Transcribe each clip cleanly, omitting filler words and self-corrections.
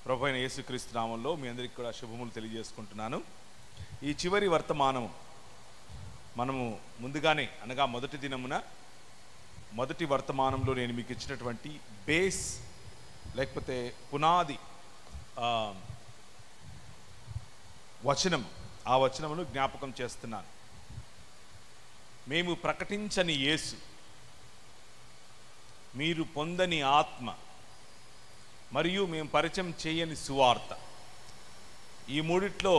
ప్రభువైన యేసుక్రీస్తు నామములో మీ అందరికీ కూడా శుభములు తెలియజేసుకుంటున్నాను. ఈ చివరి వర్తమానము మనము ముందుగానే అనగా మొదటి దినమున మొదటి వర్తమానంలో నేను మీకు ఇచ్చినటువంటి బేస్ లేకపోతే పునాది వచనం, ఆ వచనమును జ్ఞాపకం చేస్తున్నాను. మేము ప్రకటించని యేసు, మీరు పొందని ఆత్మ, మరియు మేము పరిచయం చేయని సువార్త. ఈ మూడిట్లో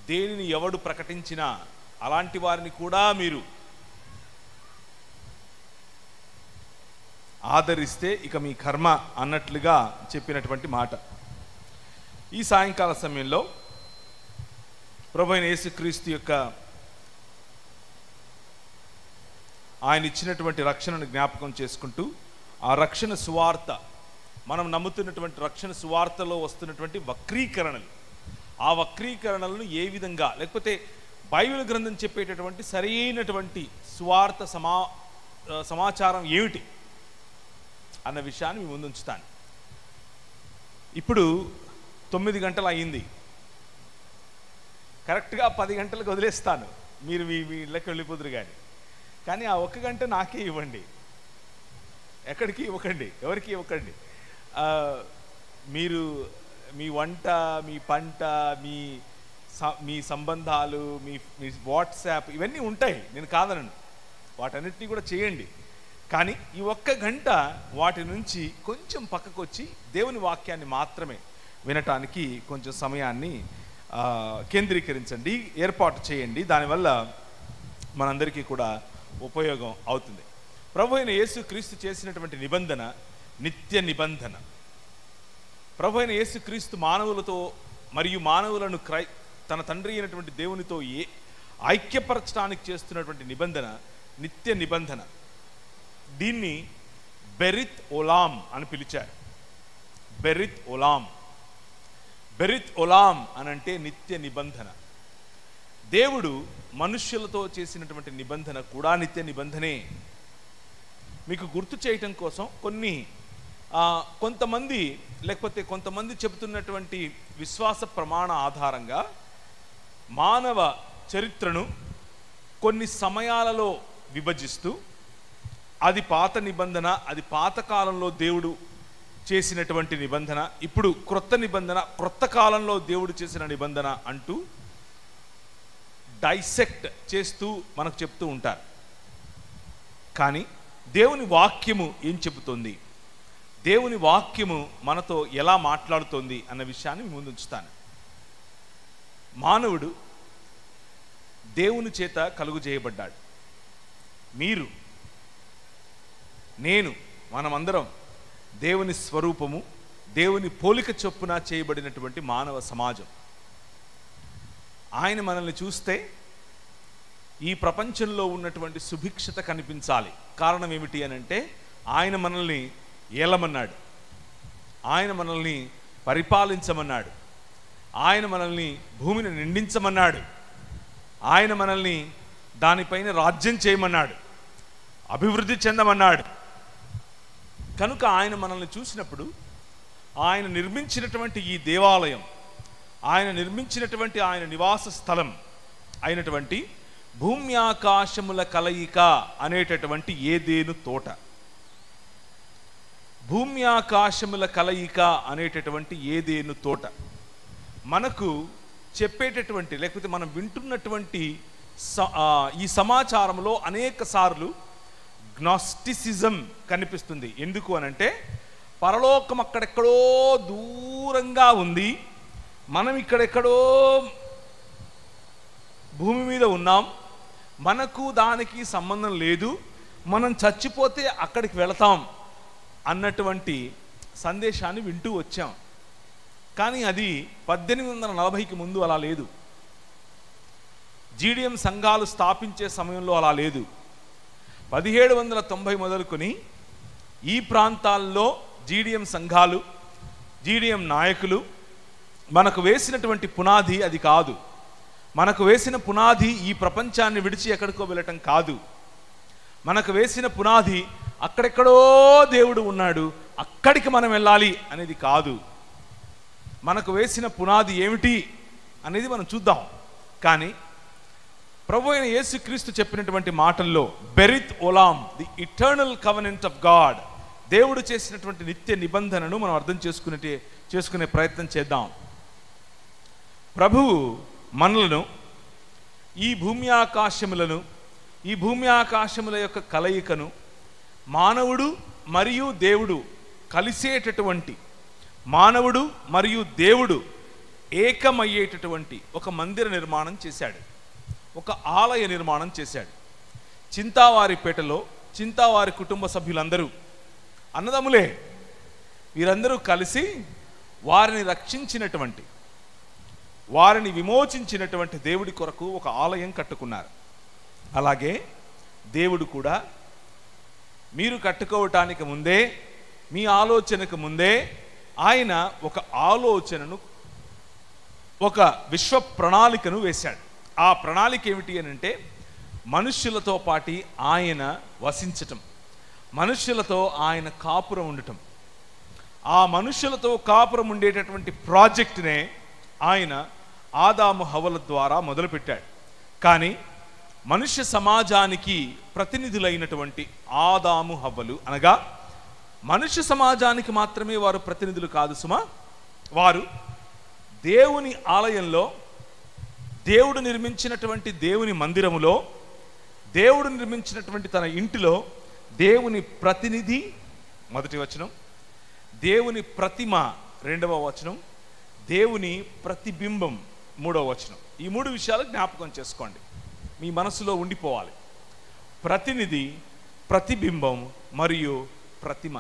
దేనిని ఎవడు ప్రకటించినా అలాంటి వారిని కూడా మీరు ఆదరిస్తే ఇక మీ కర్మ అన్నట్లుగా చెప్పినటువంటి మాట. ఈ సాయంకాల సమయంలో ప్రభువైన యేసుక్రీస్తు యొక్క ఆయన ఇచ్చినటువంటి రక్షణను జ్ఞాపకం చేసుకుంటూ ఆ రక్షణ సువార్త, మనం నమ్ముతున్నటువంటి రక్షణ సువార్తలో వస్తున్నటువంటి వక్రీకరణలు, ఆ వక్రీకరణలను ఏ విధంగా, లేకపోతే బైబిల్ గ్రంథం చెప్పేటటువంటి సరైనటువంటి సువార్త సమాచారం ఏమిటి అన్న విషయాన్ని మీ ముందు ఉంచుతాను. ఇప్పుడు 9 గంటలు అయ్యింది. కరెక్ట్గా 10 గంటలకు వదిలేస్తాను, మీరు మీ ఇళ్ళకి వెళ్ళిపోదురు. కానీ ఆ 1 గంట నాకే ఇవ్వండి, ఎక్కడికి ఇవ్వకండి, ఎవరికి ఇవ్వకండి. మీరు మీ వంట, మీ పంట, మీ సంబంధాలు, మీ వాట్సాప్ ఇవన్నీ ఉంటాయి, నేను కాదనను, వాటన్నిటినీ కూడా చేయండి. కానీ ఈ 1 గంట వాటి నుంచి కొంచెం పక్కకు వచ్చి దేవుని వాక్యాన్ని మాత్రమే వినటానికి కొంచెం సమయాన్ని కేంద్రీకరించండి, ఏర్పాటు చేయండి. దానివల్ల మనందరికీ కూడా ఉపయోగం అవుతుంది. ప్రభువైన యేసుక్రీస్తు చేసినటువంటి నిబంధన నిత్య నిబంధన. ప్రభువైన యేసుక్రీస్తు మానవులతో మరియు మానవులను తన తండ్రి అయినటువంటి దేవునితో ఐక్యపరచడానికి చేస్తున్నటువంటి నిబంధన నిత్య నిబంధన. దీన్ని బెరిత్ ఒలాం అని పిలిచారు. బెరిత్ ఒలాం, బెరిత్ ఒలాం అనంటే నిత్య నిబంధన. దేవుడు మనుష్యులతో చేసినటువంటి నిబంధన కూడా నిత్య నిబంధనే. మీకు గుర్తు చేయటం కోసం కొంతమంది లేకపోతే కొంతమంది చెబుతున్నటువంటి విశ్వాస ప్రమాణ ఆధారంగా మానవ చరిత్రను కొన్ని సమయాలలో విభజిస్తూ అది పాత నిబంధన, అది పాత కాలంలో దేవుడు చేసినటువంటి నిబంధన, ఇప్పుడు క్రొత్త నిబంధన, క్రొత్త కాలంలో దేవుడు చేసిన నిబంధన అంటూ డైసెక్ట్ చేస్తూ మనకు చెప్తూ ఉంటారు. కానీ దేవుని వాక్యము ఏం చెబుతోంది, దేవుని వాక్యము మనతో ఎలా మాట్లాడుతోంది అన్న విషయాన్ని ముందు ఉంచుతాను. మానవుడు దేవుని చేత కలుగు చేయబడ్డాడు. మీరు, నేను, మనమందరం దేవుని స్వరూపము, దేవుని పోలిక చొప్పున చేయబడినటువంటి మానవ సమాజం. ఆయన మనల్ని చూస్తే ఈ ప్రపంచంలో ఉన్నటువంటి సుభిక్షత కనిపించాలి. కారణం ఏమిటి అని అంటే ఆయన మనల్ని ఏలమన్నాడు, ఆయన మనల్ని పరిపాలించమన్నాడు, ఆయన మనల్ని భూమిని నిండించమన్నాడు, ఆయన మనల్ని దానిపైన రాజ్యం చేయమన్నాడు, అభివృద్ధి చెందమన్నాడు. కనుక ఆయన మనల్ని చూసినప్పుడు ఆయన నిర్మించినటువంటి ఈ దేవాలయం, ఆయన నిర్మించినటువంటి ఆయన నివాస స్థలం అయినటువంటి భూమి ఆకాశముల కలయిక అనేటటువంటి ఏదేను తోట, భూమి ఆకాశముల కలయిక అనేటటువంటి ఏదేను తోట మనకు చెప్పేటటువంటి, లేకపోతే మనం వింటున్నటువంటి ఈ సమాచారంలో అనేక సార్లు గ్నాస్టిసిజం కనిపిస్తుంది. ఎందుకు అనంటే పరలోకం అక్కడెక్కడో దూరంగా ఉంది, మనం ఇక్కడెక్కడో భూమి మీద ఉన్నాం, మనకు దానికి సంబంధం లేదు, మనం చచ్చిపోతే అక్కడికి వెళతాం అన్నటువంటి సందేశాన్ని వింటూ వచ్చాం. కానీ అది 1840కి ముందు అలా లేదు. జీడిఎం సంఘాలు స్థాపించే సమయంలో అలా లేదు. 1790 మొదలుకొని ఈ ప్రాంతాల్లో జీడిఎం సంఘాలు, జీడిఎం నాయకులు మనకు వేసినటువంటి పునాది అది కాదు. మనకు వేసిన పునాది ఈ ప్రపంచాన్ని విడిచి ఎక్కడికో వెళ్ళటం కాదు. మనకు వేసిన పునాది అక్కడెక్కడో దేవుడు ఉన్నాడు, అక్కడికి మనం వెళ్ళాలి అనేది కాదు. మనకు వేసిన పునాది ఏమిటి అనేది మనం చూద్దాం. కానీ ప్రభు అయిన యేసుక్రీస్తు చెప్పినటువంటి మాటల్లో బెరిత్ ఓలాం, the eternal covenant of God, దేవుడు చేసినటువంటి నిత్య నిబంధనను మనం అర్థం చేసుకునే ప్రయత్నం చేద్దాం. ప్రభువు మనలను, ఈ భూమి ఆకాశముల యొక్క కలయికను, మానవుడు మరియు దేవుడు కలిసేటటువంటి, మానవుడు మరియు దేవుడు ఏకమయ్యేటటువంటి ఒక మందిర నిర్మాణం చేశాడు, ఒక ఆలయ నిర్మాణం చేశాడు. చింతావారిపేటలో చింతావారి కుటుంబ సభ్యులందరూ అన్నదమ్ములే, వీరందరూ కలిసి వారిని రక్షించినటువంటి, వారిని విమోచించినటువంటి దేవుడి కొరకు ఒక ఆలయం కట్టుకున్నారు. అలాగే దేవుడు కూడా మీరు కట్టుకోవటానికి ముందే, మీ ఆలోచనకు ముందే ఆయన ఒక ఆలోచనను, ఒక విశ్వ ప్రణాళికను వేశాడు. ఆ ప్రణాళిక ఏమిటి అని అంటే, మనుష్యులతో పాటి ఆయన వసించటం, మనుష్యులతో ఆయన కాపురం ఉండటం. ఆ మనుష్యులతో కాపురం ఉండేటటువంటి ప్రాజెక్టునే ఆయన ఆదాము హవ్వల ద్వారా మొదలుపెట్టాడు. కానీ మనుష్య సమాజానికి ప్రతినిధులైనటువంటి ఆదాము హవ్వలు, అనగా మనుష్య సమాజానికి మాత్రమే వారు ప్రతినిధులు కాదు సుమా, వారు దేవుని ఆలయంలో, దేవుడు నిర్మించినటువంటి దేవుని మందిరములో, దేవుడు నిర్మించినటువంటి తన ఇంటిలో దేవుని ప్రతినిధి మొదటి వచనం, దేవుని ప్రతిమ రెండవ వచనం, దేవుని ప్రతిబింబం మూడవ వచనం. ఈ మూడు విషయాలు జ్ఞాపకం చేసుకోండి, మీ మనసులో ఉండిపోవాలి. ప్రతినిధి, ప్రతిబింబం మరియు ప్రతిమ.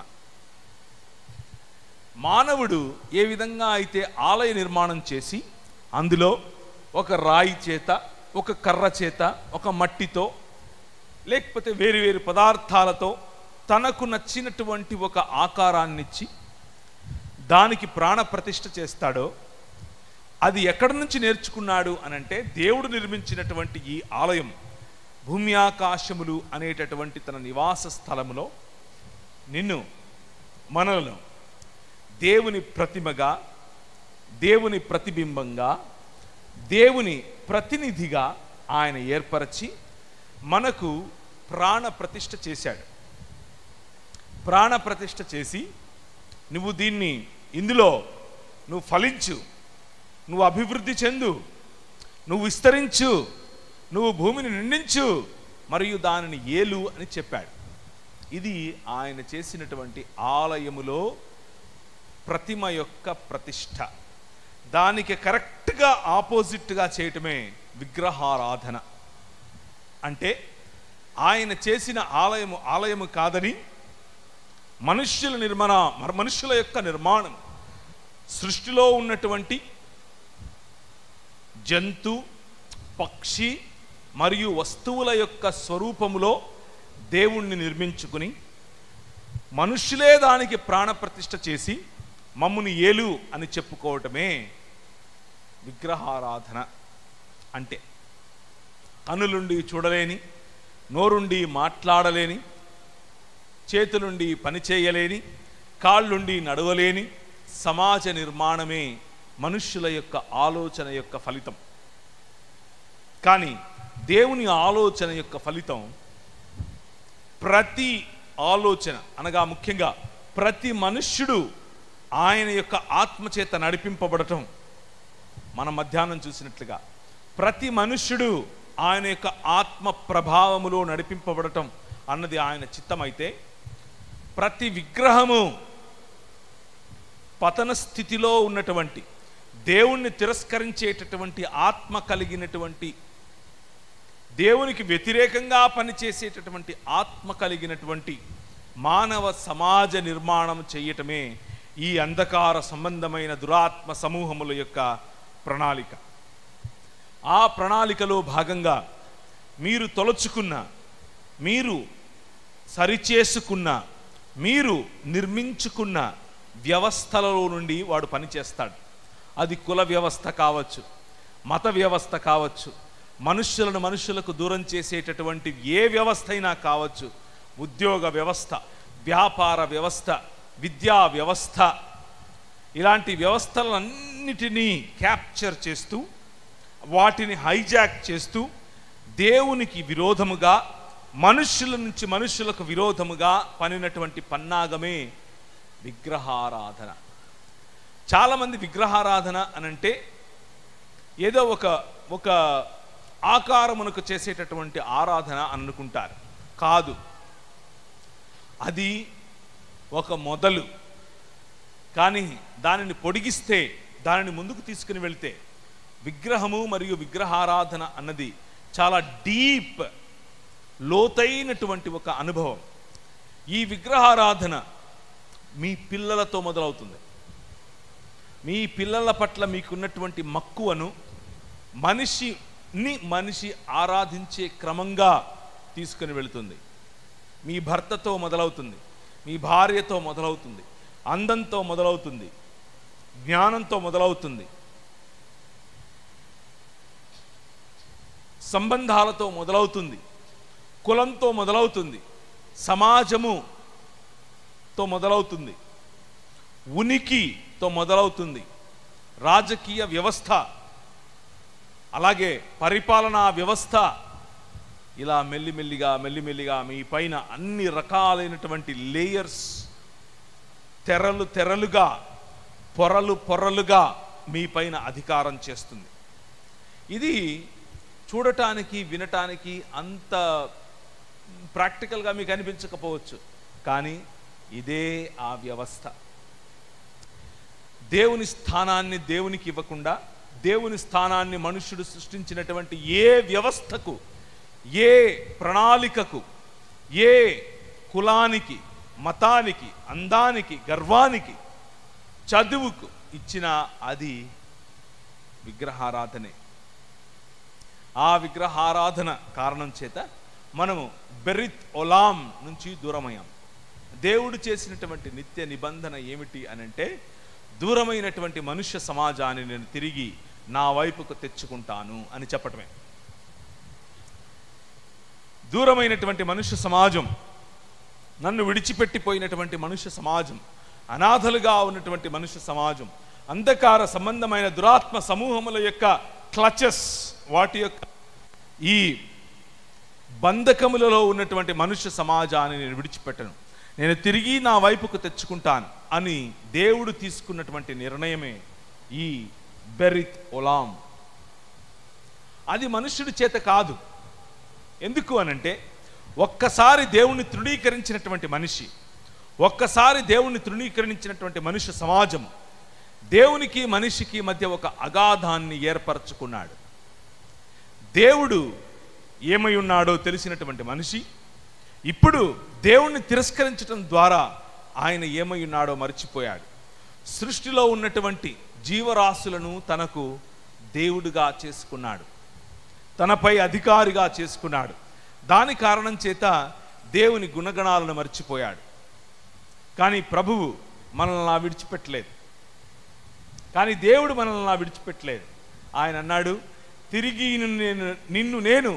మానవుడు ఏ విధంగా అయితే ఆలయ నిర్మాణం చేసి అందులో ఒక రాయి చేత, ఒక కర్ర చేత, ఒక మట్టితో, లేకపోతే వేరు వేరు పదార్థాలతో తనకు నచ్చినటువంటి ఒక ఆకారాన్నిచ్చి దానికి ప్రాణ ప్రతిష్ఠ చేస్తాడో, అది ఎక్కడి నుంచి నేర్చుకున్నాడు అనంటే, దేవుడు నిర్మించినటువంటి ఈ ఆలయం, భూమి ఆకాశములు అనేటటువంటి తన నివాస స్థలములో నిన్ను, మనలను దేవుని ప్రతిమగా, దేవుని ప్రతిబింబంగా, దేవుని ప్రతినిధిగా ఆయన ఏర్పరచి మనకు ప్రాణ ప్రతిష్ఠ చేశాడు. ప్రాణ ప్రతిష్ఠ చేసి, నువ్వు దీన్ని, ఇందులో నువ్వు ఫలించు, నువ్వు అభివృద్ధి చెందు, నువ్వు విస్తరించు, నువ్వు భూమిని నిండించు మరియు దానిని ఏలు అని చెప్పాడు. ఇది ఆయన చేసినటువంటి ఆలయములో ప్రతిమ యొక్క ప్రతిష్ఠ. దానికి కరెక్ట్గా ఆపోజిట్గా చేయటమే విగ్రహారాధన. అంటే ఆయన చేసిన ఆలయము కాదని, మనుష్యుల యొక్క నిర్మాణం, సృష్టిలో ఉన్నటువంటి జంతు, పక్షి మరియు వస్తువుల యొక్క స్వరూపములో దేవుణ్ణి నిర్మించుకుని, మనుష్యులే దానికి ప్రాణప్రతిష్ఠ చేసి మమ్ముని ఏలు అని చెప్పుకోవటమే విగ్రహారాధన. అంటే కన్నులుండి చూడలేని, నోరుండి మాట్లాడలేని, చేతులుండి పని చేయలేని, కాళ్ళుండి నడవలేని సమాజ నిర్మాణమే మనుష్యుల యొక్క ఆలోచన యొక్క ఫలితం. కానీ దేవుని ఆలోచన యొక్క ఫలితం, ప్రతి ఆలోచన అనగా ముఖ్యంగా ప్రతి మనుష్యుడు ఆయన యొక్క ఆత్మచేత నడిపింపబడటం. మనం మధ్యాహ్నం చూసినట్లుగా ప్రతి మనుష్యుడు ఆయన యొక్క ఆత్మ ప్రభావములో నడిపింపబడటం అన్నది ఆయన చిత్తమైతే, ప్రతి విగ్రహము పతన స్థితిలో ఉన్నటువంటి, దేవుణ్ణి తిరస్కరించేటటువంటి ఆత్మ కలిగినటువంటి, దేవునికి వ్యతిరేకంగా పనిచేసేటటువంటి ఆత్మ కలిగినటువంటి మానవ సమాజ నిర్మాణం చేయటమే ఈ అంధకార సంబంధమైన దురాత్మ సమూహముల యొక్క ప్రణాళిక. ఆ ప్రణాళికలో భాగంగా మీరు తొలచుకున్న, మీరు సరిచేసుకున్న, మీరు నిర్మించుకున్న వ్యవస్థలలో నుండి వాడు పనిచేస్తాడు. అది కుల వ్యవస్థ కావచ్చు, మత వ్యవస్థ కావచ్చు, మనుషులకు దూరం చేసేటటువంటి ఏ వ్యవస్థ అయినా కావచ్చు, ఉద్యోగ వ్యవస్థ, వ్యాపార వ్యవస్థ, విద్యా వ్యవస్థ, ఇలాంటి వ్యవస్థలన్నిటినీ క్యాప్చర్ చేస్తూ, వాటిని హైజాక్ చేస్తూ దేవునికి విరోధముగా, మనుష్యుల నుంచి మనుష్యులకు విరోధముగా పనినటువంటి పన్నాగమే విగ్రహారాధన. చాలామంది విగ్రహారాధన అనంటే ఏదో ఒక ఆకారమునకు చేసేటటువంటి ఆరాధన అని అనుకుంటారు. కాదు, అది ఒక మొదలు. కానీ దానిని పొడిగిస్తే, దానిని ముందుకు తీసుకుని వెళ్తే విగ్రహము మరియు విగ్రహారాధన అన్నది చాలా డీప్, లోతైనటువంటి ఒక అనుభవం. ఈ విగ్రహారాధన మీ పిల్లలతో మొదలవుతుంది. మీ పిల్లల పట్ల మీకున్నటువంటి మక్కువను మనిషి ఆరాధించే క్రమంగా తీసుకుని వెళుతుంది. మీ భర్తతో మొదలవుతుంది, మీ భార్యతో మొదలవుతుంది, అందంతో మొదలవుతుంది, జ్ఞానంతో మొదలవుతుంది, సంబంధాలతో మొదలవుతుంది, కులంతో మొదలవుతుంది, సమాజముతో మొదలవుతుంది, ఉనికితో మొదలవుతుంది, రాజకీయ వ్యవస్థ, అలాగే పరిపాలనా వ్యవస్థ. ఇలా మెల్లిమెల్లిగా మీ పైన అన్ని రకాలైనటువంటి లేయర్స్, తెరలుగా, పొరలుగా మీ పైన అధికారం చేస్తుంది. ఇది చూడటానికి, వినటానికి అంత ప్రాక్టికల్గా మీకు అనిపించకపోవచ్చు, కానీ ఇదే ఆ వ్యవస్థ. దేవుని స్థానాన్ని దేవునికి ఇవ్వకుండా, దేవుని స్థానాన్ని మనుష్యుడు సృష్టించినటువంటి ఏ వ్యవస్థకు, ఏ ప్రణాళికకు, ఏ కులానికి, మతానికి, అందానికి, గర్వానికి, చదువుకు ఇచ్చిన అది విగ్రహారాధనే. ఆ విగ్రహారాధన కారణం చేత మనము బెరిత్ ఒలాం నుంచి దూరమయ్యాం. దేవుడు చేసినటువంటి నిత్య నిబంధన ఏమిటి అనంటే, దూరమైనటువంటి మనుష్య సమాజాన్ని నేను తిరిగి నా వైపుకు తెచ్చుకుంటాను అని చెప్పటమే. దూరమైనటువంటి మనుష్య సమాజం, నన్ను విడిచిపెట్టిపోయినటువంటి మనుష్య సమాజం, అనాథలుగా ఉన్నటువంటి మనుష్య సమాజం, అంధకార సంబంధమైన దురాత్మ సమూహముల యొక్క క్లచెస్, వాటి యొక్క ఈ బంధకములలో ఉన్నటువంటి మనుష్య సమాజాన్ని నేను విడిచిపెట్టను, నేను తిరిగి నా వైపుకు తెచ్చుకుంటాను అని దేవుడు తీసుకున్నటువంటి నిర్ణయమే ఈ బెరిత్ ఒలాం. అది మనుష్యుడి చేత కాదు. ఎందుకు అనంటే, ఒక్కసారి దేవుణ్ణి తృణీకరించినటువంటి మనిషి, ఒక్కసారి దేవుణ్ణి తృణీకరించినటువంటి మనుష్య సమాజం దేవునికి మనిషికి మధ్య ఒక అగాధాన్ని ఏర్పరచుకున్నాడు. దేవుడు ఏమై ఉన్నాడో తెలిసినటువంటి మనిషి ఇప్పుడు దేవుణ్ణి తిరస్కరించడం ద్వారా ఆయన ఏమై ఉన్నాడో మర్చిపోయాడు. సృష్టిలో ఉన్నటువంటి జీవరాశులను తనకు దేవుడుగా చేసుకున్నాడు, తనపై అధికారిగా చేసుకున్నాడు. దాని కారణం చేత దేవుని గుణగణాలను మర్చిపోయాడు. కానీ ప్రభువు మనల్ని విడిచిపెట్టలేదు. కానీ దేవుడు మనల్ని విడిచిపెట్టలేదు. ఆయన అన్నాడు, తిరిగి నిన్ను నేను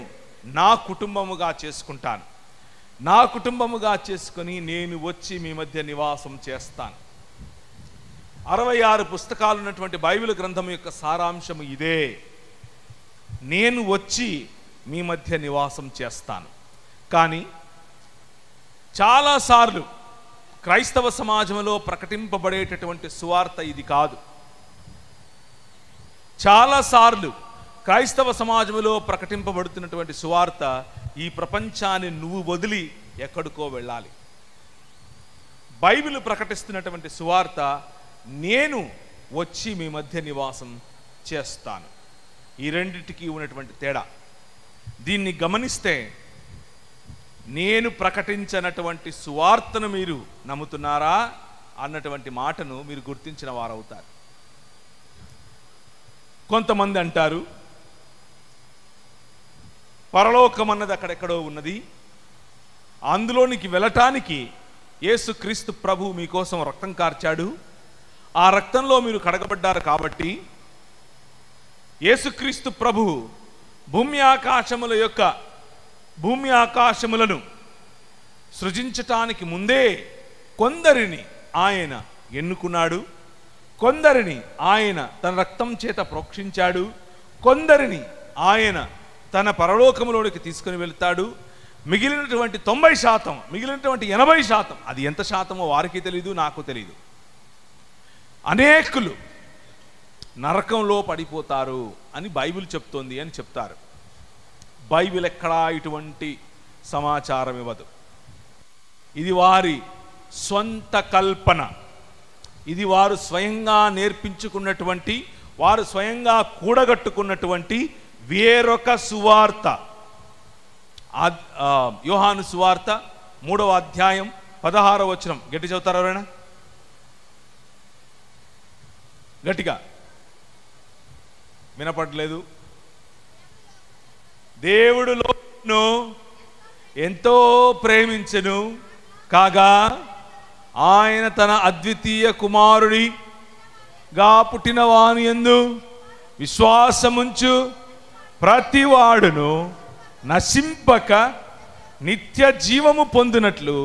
నా కుటుంబముగా చేసుకుంటాను, నా కుటుంబముగా చేసుకొని నేను వచ్చి మీ మధ్య నివాసం చేస్తాను. 66 పుస్తకాలు ఉన్నటువంటి బైబిల్ గ్రంథం యొక్క సారాంశము ఇదే. నేను వచ్చి మీ మధ్య నివాసం చేస్తాను. కానీ చాలాసార్లు క్రైస్తవ సమాజంలో ప్రకటింపబడేటటువంటి సువార్త ఇది కాదు. చాలాసార్లు క్రైస్తవ సమాజంలో ప్రకటింపబడుతున్నటువంటి సువార్త, ఈ ప్రపంచాన్ని నువ్వు వదిలి ఎక్కడికో వెళ్ళాలి. బైబిల్ ప్రకటిస్తున్నటువంటి సువార్త, నేను వచ్చి మీ మధ్య నివాసం చేస్తాను. ఈ రెండింటికి ఉన్నటువంటి తేడా. దీన్ని గమనిస్తే నేను ప్రకటించినటువంటి సువార్తను మీరు నమ్ముతున్నారా అన్నటువంటి మాటను మీరు గుర్తించిన వారవుతారు. కొంతమంది అంటారు, పరలోకం అన్నది అక్కడెక్కడో ఉన్నది, అందులోనికి వెళ్ళటానికి యేసుక్రీస్తు ప్రభు మీకోసం రక్తం కార్చాడు, ఆ రక్తంలో మీరు కడగబడ్డారు కాబట్టి యేసుక్రీస్తు ప్రభు భూమి ఆకాశములను సృజించటానికి ముందే కొందరిని ఆయన ఎన్నుకున్నాడు, కొందరిని ఆయన తన రక్తం చేత ప్రోక్షించాడు, కొందరిని ఆయన తన పరలోకములోనికి తీసుకుని వెళ్తాడు. మిగిలినటువంటి 90%, మిగిలినటువంటి 80%, అది ఎంత శాతమో వారికి తెలీదు, నాకు తెలీదు, అనేకులు నరకంలో పడిపోతారు అని బైబిల్ చెప్తోంది అని చెప్తారు. బైబిల్ ఎక్కడా ఇటువంటి సమాచారం ఇవ్వదు. ఇది వారి స్వంత కల్పన, ఇది వారు స్వయంగా నేర్పించుకున్నటువంటి, వారు స్వయంగా కూడగట్టుకున్నటువంటి వేరొక సువార్త. యోహాను సువార్త 3వ అధ్యాయం 16వ వచనం గట్టి చదువుతారు ఎవరైనా? గట్టిగా వినపడలేదు. దేవుడు లోకమును ఎంతో ప్రేమించెను కాగా ఆయన తన అద్వితీయ కుమారుడిగా పుట్టిన వాని యందు విశ్వాసముంచు ప్రతివాడును నశింపక నిత్య జీవము పొందినట్లు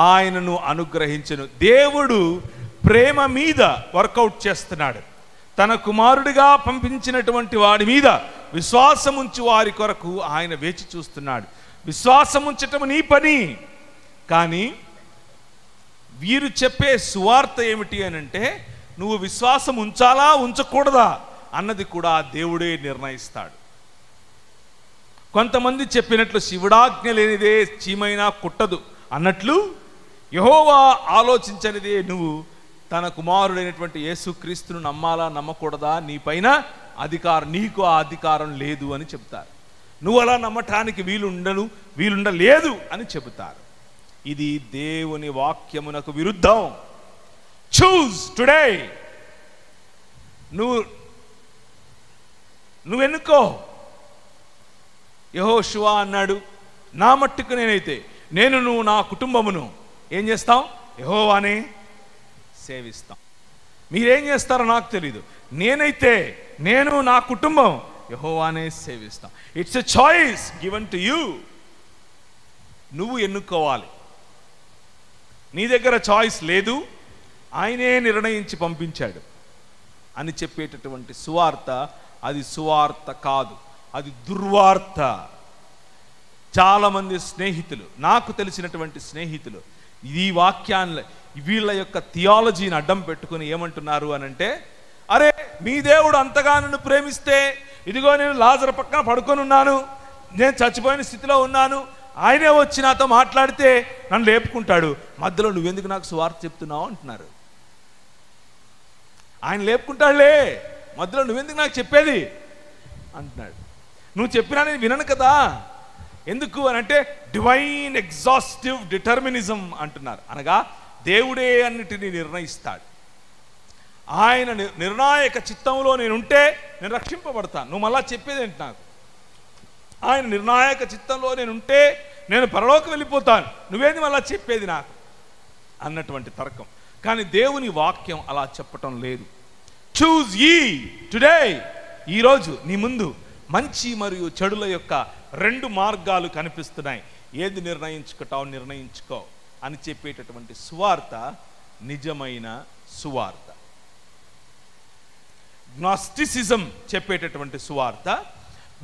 ఆయనను అనుగ్రహించెను. దేవుడు ప్రేమ మీద వర్కౌట్ చేస్తున్నాడు. తన కుమారుడిగా పంపించినటువంటి వాడి మీద విశ్వాసముంచి వారి కొరకు ఆయన వేచి చూస్తున్నాడు. విశ్వాసముంచటం నీ పని. కానీ వీరు చెప్పే సువార్త ఏమిటి అని అంటే, నువ్వు విశ్వాసం ఉంచాలా ఉంచకూడదా అన్నది కూడా దేవుడే నిర్ణయిస్తాడు. కొంతమంది చెప్పినట్లు శివుడాజ్ఞ లేనిదే చీమైనా కుట్టదు అన్నట్లు, యెహోవా ఆలోచించనిదే నువ్వు తన కుమారుడైనటువంటి యేసుక్రీస్తును నమ్మాలా నమ్మకూడదా, నీపైన నీకు ఆ అధికారం లేదు అని చెప్తారు. నువ్వు అలా నమ్మటానికి వీలుండలేదు అని చెబుతారు. ఇది దేవుని వాక్యమునకు విరుద్ధం. Choose today. నువ్వు ఎన్నుకో. యెహోషువ అన్నాడు, నా మట్టుకు నువ్వు నా కుటుంబమును ఏం చేస్తాం? యెహోవానే సేవిస్తాం. మీరేం చేస్తారో నాకు తెలీదు, నేను నా కుటుంబం యెహోవానే సేవిస్తాం. It's a choice given to you. నువ్వు ఎన్నుకోవాలి. నీ దగ్గర చాయిస్ లేదు, ఆయనే నిర్ణయించి పంపించాడు అని చెప్పేటటువంటి సువార్త అది సువార్త కాదు, అది దుర్వార్త. చాలామంది స్నేహితులు, నాకు తెలిసినటువంటి స్నేహితులు, ఈ వాక్యాన్ని వీళ్ళ యొక్క థియాలజీని అడ్డం పెట్టుకుని ఏమంటున్నారు అనంటే, అరే మీ దేవుడు అంతగా నన్ను ప్రేమిస్తే, ఇదిగో నేను లాజరు పక్కన పడుకొని ఉన్నాను, నేను చచ్చిపోయిన స్థితిలో ఉన్నాను, ఆయనే వచ్చి నాతో మాట్లాడితే నన్ను లేపుకుంటాడు, మధ్యలో నువ్వెందుకు నాకు సువార్త చెప్తున్నావు అంటున్నారు. ఆయన లేపుకుంటాడులే, మధ్యలో నువ్వెందుకు నాకు చెప్పేది అంటున్నాడు. నువ్వు చెప్పినా నేను వినను కదా. ఎందుకు అని అంటే డివైన్ ఎగ్జాస్టివ్ డిటర్మినిజం అంటున్నారు. అనగా దేవుడే అన్నిటినీ నిర్ణయిస్తాడు. ఆయన నిర్ణాయక చిత్తంలో నేనుంటే నేను రక్షింపబడతాను. నువ్వు మళ్ళా చెప్పేదేంటి నాకు? ఆయన నిర్ణాయక చిత్తంలో నేనుంటే నేను పరలోకి వెళ్ళిపోతాను, నువ్వేది మళ్ళా చెప్పేది నాకు అన్నటువంటి తర్కం. కానీ దేవుని వాక్యం అలా చెప్పటం లేదు. చూజ్ యీ టుడే. ఈరోజు నీ ముందు మంచి మరియు చెడుల యొక్క 2 మార్గాలు కనిపిస్తున్నాయి. ఏది నిర్ణయించుకో అని చెప్పేటటువంటి సువార్త నిజమైన సువార్త. గ్నాస్టిసిజం చెప్పేటటువంటి సువార్త,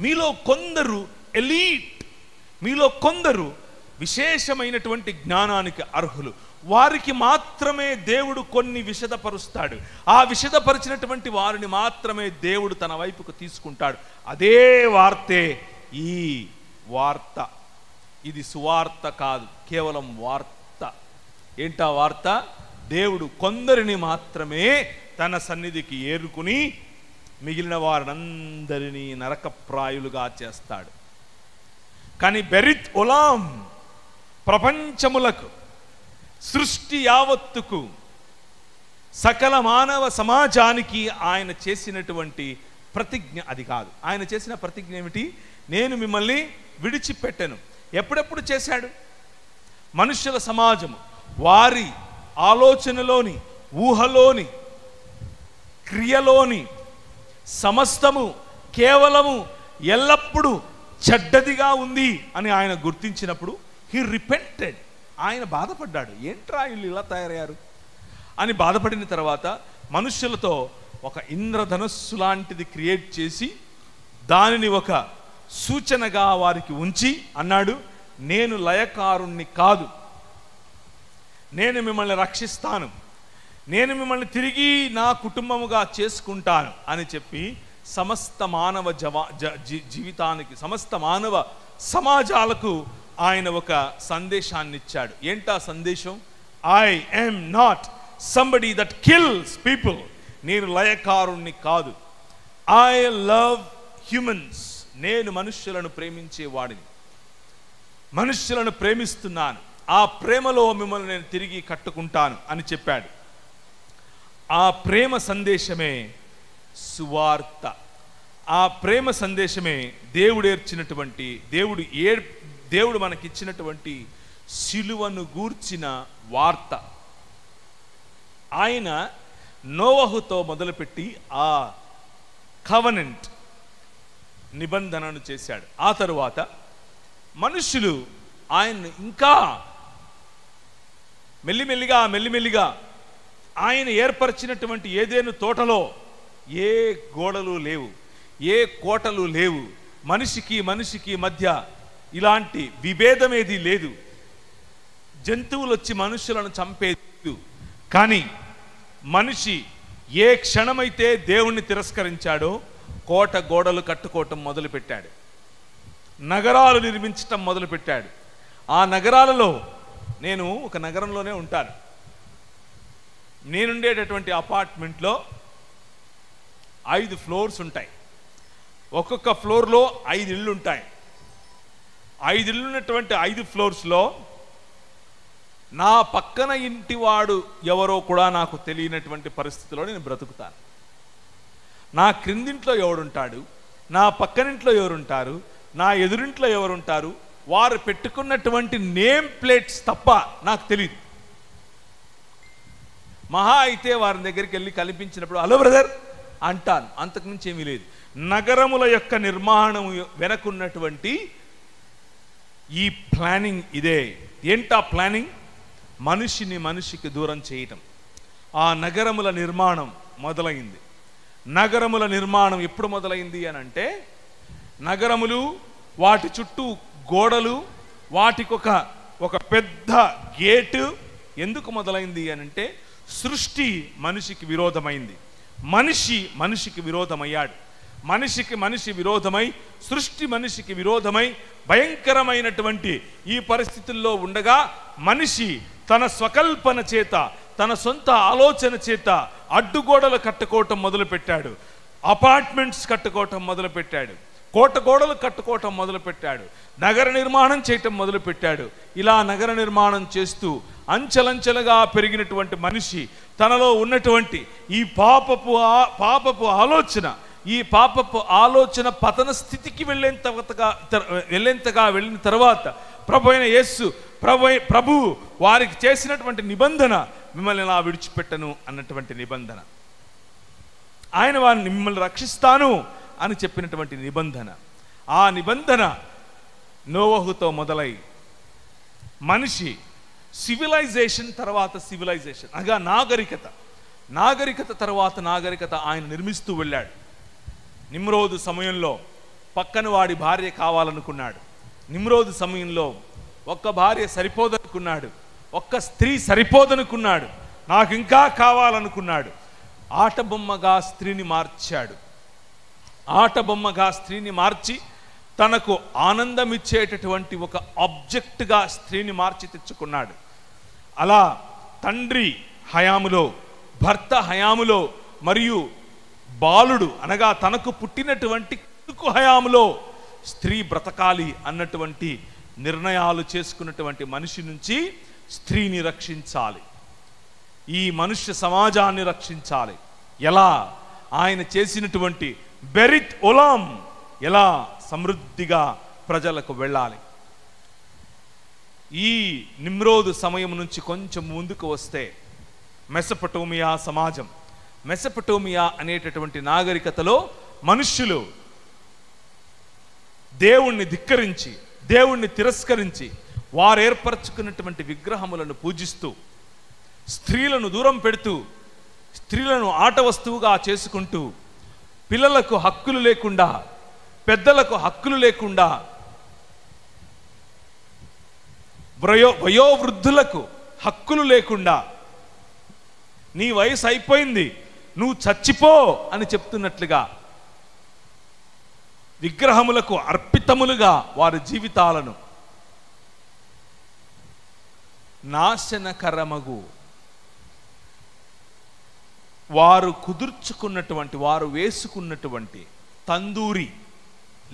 మీలో కొందరు ఎలీట్, మీలో కొందరు విశేషమైనటువంటి జ్ఞానానికి అర్హులు, వారికి మాత్రమే దేవుడు కొన్ని విశదపరుస్తాడు. ఆ విశదపరిచినటువంటి వారిని మాత్రమే దేవుడు తన వైపుకు తీసుకుంటాడు. అదే వార్తే ఈ వార్త. ఇది సువార్త కాదు, కేవలం వార్త. ఏంటా వార్త? దేవుడు కొందరిని మాత్రమే తన సన్నిధికి ఏరుకుని మిగిలిన వారందరినీ నరకప్రాయులుగా చేస్తాడు. కానీ బెరిత్ ఒలాం, ప్రపంచములకు, సృష్టి యావత్తుకు, సకల మానవ సమాజానికి ఆయన చేసినటువంటి ప్రతిజ్ఞ అది కాదు. ఆయన చేసిన ప్రతిజ్ఞ ఏమిటి? నేను మిమ్మల్ని విడిచిపెట్టను. ఎప్పుడెప్పుడు చేశాడు? మనుష్యుల సమాజము వారి ఆలోచనలోని, ఊహలోని, క్రియలోని సమస్తము కేవలము ఎల్లప్పుడూ చెడ్డదిగా ఉంది అని ఆయన గుర్తించినప్పుడు హీ రిపెంటెడ్. ఆయన బాధపడ్డాడు. ఏంట్రా వీళ్ళు ఇలా తయారయ్యారు, అని బాధపడిన తర్వాత మనుష్యులతో ఒక ఇంద్రధనస్సు లాంటిది క్రియేట్ చేసి దానిని ఒక సూచనగా వారికి ఉంచి అన్నాడు, నేను లయకారుణ్ణి కాదు, నేను మిమ్మల్ని రక్షిస్తాను, నేను మిమ్మల్ని తిరిగి నా కుటుంబముగా చేసుకుంటాను అని చెప్పి సమస్త మానవ జీవితానికి, సమస్త మానవ సమాజాలకు ఆయన ఒక సందేశాన్ని ఇచ్చాడు. ఏంటా సందేశం? I am not somebody that kills people. నేను లయకారుణ్ణి కాదు. I love humans. నేను మనుష్యులను ప్రేమించేవాడిని, మనుష్యులను ప్రేమిస్తున్నాను, ఆ ప్రేమలో మిమ్మల్ని నేను తిరిగి కట్టుకుంటాను అని చెప్పాడు. ఆ ప్రేమ సందేశమే సువార్త. ఆ ప్రేమ సందేశమే దేవుడేర్చినటువంటి, దేవుడు మనకిచ్చినటువంటి సిలువను గూర్చిన వార్త. ఆయన నోవహుతో మొదలుపెట్టి ఆ కవనెంట్ నిబంధనను చేశాడు. ఆ తరువాత మనుష్యులు ఆయన్ని ఇంకా మెల్లిమెల్లిగా ఆయన ఏర్పరిచినటువంటి ఏదేను తోటలో ఏ గోడలు లేవు, ఏ కోటలు లేవు, మనిషికి మధ్య ఇలాంటి విభేదమేది లేదు, జంతువులు వచ్చి మనుషులను చంపేది. కానీ మనిషి ఏ క్షణమైతే దేవుణ్ణి తిరస్కరించాడో కోట గోడలు కట్టుకోవటం మొదలుపెట్టాడు, నగరాలు నిర్మించటం మొదలుపెట్టాడు. ఆ నగరాలలో, నేను ఒక నగరంలోనే ఉంటాను, నేనుండేటటువంటి అపార్ట్మెంట్లో 5 ఫ్లోర్స్ ఉంటాయి. ఒక్కొక్క ఫ్లోర్లో 5 ఇళ్ళు ఉంటాయి. 5 ఇళ్ళు ఉన్నటువంటి 5 ఫ్లోర్స్లో నా పక్కన ఇంటివాడు ఎవరో కూడా నాకు తెలియనటువంటి పరిస్థితిలో నేను బ్రతుకుతాను. నా క్రిందింట్లో ఎవడుంటాడు, నా పక్కనింట్లో ఎవరుంటారు, నా ఎదురింట్లో ఎవరుంటారు, వారు పెట్టుకున్నటువంటి నేమ్ ప్లేట్స్ తప్ప నాకు తెలియదు. మహా అయితే వారి దగ్గరికి వెళ్ళి కనిపించినప్పుడు హలో బ్రదర్ అంటాను, అంతకుమించి ఏమీ లేదు. నగరముల యొక్క నిర్మాణం వెనకున్నటువంటి ఈ ప్లానింగ్ ఇదే. ఏంటా ప్లానింగ్? మనిషికి దూరం చేయటం. ఆ నగరముల నిర్మాణం మొదలైంది. నగరముల నిర్మాణం ఎప్పుడు మొదలైంది అని అంటే, నగరములు, వాటి చుట్టూ గోడలు, వాటికి ఒక పెద్ద గేటు ఎందుకు మొదలైంది అని అంటే, సృష్టి మనిషికి విరోధమైంది, మనిషికి విరోధమయ్యాడు. మనిషి విరోధమై, సృష్టి మనిషికి విరోధమై భయంకరమైనటువంటి ఈ పరిస్థితుల్లో ఉండగా మనిషి తన స్వకల్పన చేత, తన సొంత ఆలోచన చేత అడ్డుగోడలు కట్టుకోవటం మొదలుపెట్టాడు, అపార్ట్మెంట్స్ కట్టుకోవటం మొదలుపెట్టాడు, కోట గోడలు కట్టుకోవటం మొదలుపెట్టాడు, నగర నిర్మాణం చేయటం మొదలుపెట్టాడు. ఇలా నగర నిర్మాణం చేస్తూ అంచెలంచెలుగా పెరిగినటువంటి మనిషి తనలో ఉన్నటువంటి ఈ పాపపు ఆలోచన పతన స్థితికి వెళ్ళేంతగా వెళ్ళిన తర్వాత ప్రభు వారికి చేసినటువంటి నిబంధన, మిమ్మల్ని నా విడిచిపెట్టను అన్నటువంటి నిబంధన, ఆయన వారిని మిమ్మల్ని రక్షిస్తాను అని చెప్పినటువంటి నిబంధన. ఆ నిబంధన నోవహుతో మొదలై మనిషి సివిలైజేషన్ తర్వాత సివిలైజేషన్, అనగా నాగరికత తర్వాత నాగరికత ఆయన నిర్మిస్తూ వెళ్ళాడు. నిమ్రోదు సమయంలో పక్కన వాడి భార్య కావాలనుకున్నాడు. నిమ్రోదు సమయంలో ఒక్క భార్య సరిపోదనుకున్నాడు, ఒక్క స్త్రీ సరిపోదనుకున్నాడు, నాకు ఇంకా కావాలనుకున్నాడు. ఆటబొమ్మగా స్త్రీని మార్చాడు. ఆటబొమ్మగా స్త్రీని మార్చి తనకు ఆనందం ఇచ్చేటటువంటి ఒక ఆబ్జెక్ట్గా స్త్రీని మార్చి తెచ్చుకున్నాడు. అలా తండ్రి హయాములో, భర్త హయాములో, మరియు బాలుడు అనగా తనకు పుట్టినటువంటి కొడుకు హయాములో స్త్రీ బ్రతకాలి అన్నటువంటి నిర్ణయాలు చేసుకున్నటువంటి మనిషి నుంచి స్త్రీని రక్షించాలి, ఈ మనుష్య సమాజాన్ని రక్షించాలి. ఎలా? ఆయన చేసినటువంటి బెరిత్ ఒలాం ఎలా సమృద్ధిగా ప్రజలకు వెళ్ళాలి. ఈ నిమ్రోదు సమయం నుంచి కొంచెం ముందుకు వస్తే మెసొపొటేమియా సమాజం, మెసొపొటేమియా అనేటటువంటి నాగరికతలో మనుష్యులు దేవుణ్ణి ధిక్కరించి, దేవుణ్ణి తిరస్కరించి, వారు ఏర్పరచుకున్నటువంటి విగ్రహములను పూజిస్తూ స్త్రీలను దూరం పెడుతూ, స్త్రీలను ఆట వస్తువుగా చేసుకుంటూ, పిల్లలకు హక్కులు లేకుండా, పెద్దలకు హక్కులు లేకుండా, వయోవృద్ధులకు హక్కులు లేకుండా, నీ వయసు అయిపోయింది, నువ్వు చచ్చిపో అని చెప్తున్నట్లుగా విగ్రహములకు అర్పితములుగా వారి జీవితాలను నాశనకరమగు వారు కుదుర్చుకున్నటువంటి, వారు వేసుకున్నటువంటి తందూరి,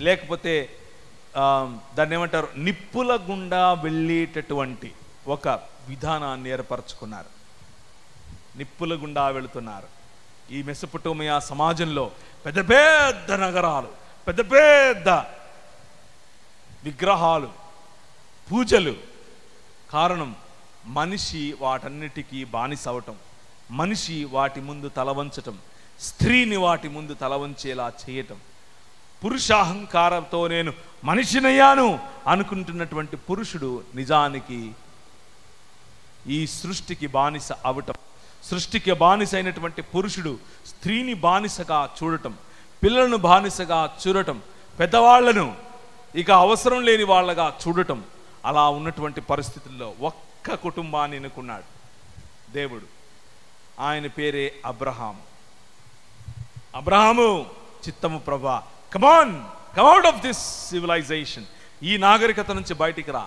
లేకపోతే దాన్ని ఏమంటారు, నిప్పుల గుండా వెళ్ళేటటువంటి ఒక విధానాన్ని ఏర్పరచుకున్నారు. నిప్పుల గుండా వెళుతున్నారు. ఈ మెసొపొటేమియా సమాజంలో పెద్ద పెద్ద నగరాలు, పెద్ద పెద్ద విగ్రహాలు, పూజలు. కారణం మనిషి వాటన్నిటికీ బానిస అవటం, మనిషి వాటి ముందు తలవంచటం, స్త్రీని వాటి ముందు తలవంచేలా చేయటం, పురుషాహంకారంతో నేను మనిషినయ్యాను అనుకుంటున్నటువంటి పురుషుడు నిజానికి ఈ సృష్టికి బానిస అవటం, సృష్టికి బానిస అయినటువంటి పురుషుడు స్త్రీని బానిసగా చూడటం, పిల్లలను బానిసగా చూడటం, పెద్దవాళ్లను ఇక అవసరం లేని వాళ్ళగా చూడటం. అలా ఉన్నటువంటి పరిస్థితుల్లో ఒక్క కుటుంబాన్ని ఎన్నుకున్నాడు దేవుడు. ఆయన పేరే అబ్రహాము. అబ్రహాము, చిత్తము ప్రభా, come on, come out of this civilisation, ఈ నాగరికత నుంచి బయటికి రా,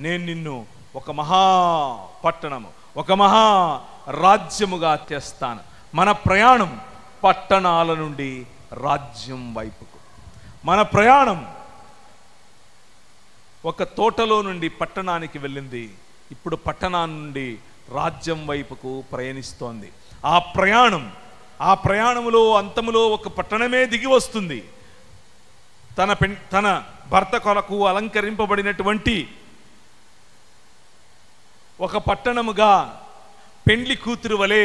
నేను నిన్ను ఒక మహా పట్టణము, ఒక మహా రాజ్యముగా చేస్తాను. మన ప్రయాణం పట్టణాల నుండి రాజ్యం వైపుకు, మన ప్రయాణం ఒక తోటలో నుండి పట్టణానికి వెళ్ళింది, ఇప్పుడు పట్టణాన్ని నుండి రాజ్యం వైపుకు ప్రయాణిస్తోంది. ఆ ప్రయాణములో అంతములో ఒక పట్టణమే దిగి వస్తుంది. తన భర్త కొరకు అలంకరింపబడినటువంటి ఒక పట్టణముగా, పెండ్లి కూతురు వలె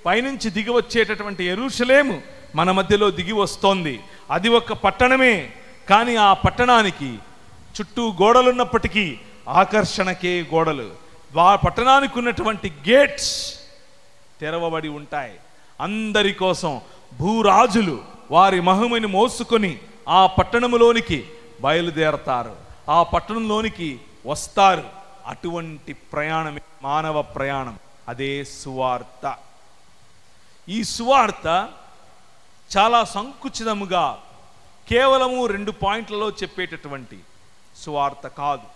పైనుంచి దిగి వచ్చేటటువంటి యెరూషలేము మన మధ్యలో దిగి వస్తోంది. అది ఒక పట్టణమే, కానీ ఆ పట్టణానికి చుట్టూ గోడలున్నప్పటికీ ఆకర్షణకే గోడలు. పట్టణానికి ఉన్నటువంటి గేట్స్ తెరవబడి ఉంటాయి. అందరి కోసం భూరాజులు వారి మహిమని మోసుకొని ఆ పట్టణములోనికి బయలుదేరతారు, ఆ పట్టణంలోనికి వస్తారు. అటువంటి ప్రయాణమే మానవ ప్రయాణం, అదే సువార్త. ఈ సువార్త చాలా సంకుచితముగా కేవలము 2 పాయింట్లలో చెప్పేటటువంటి సువార్త కాదు.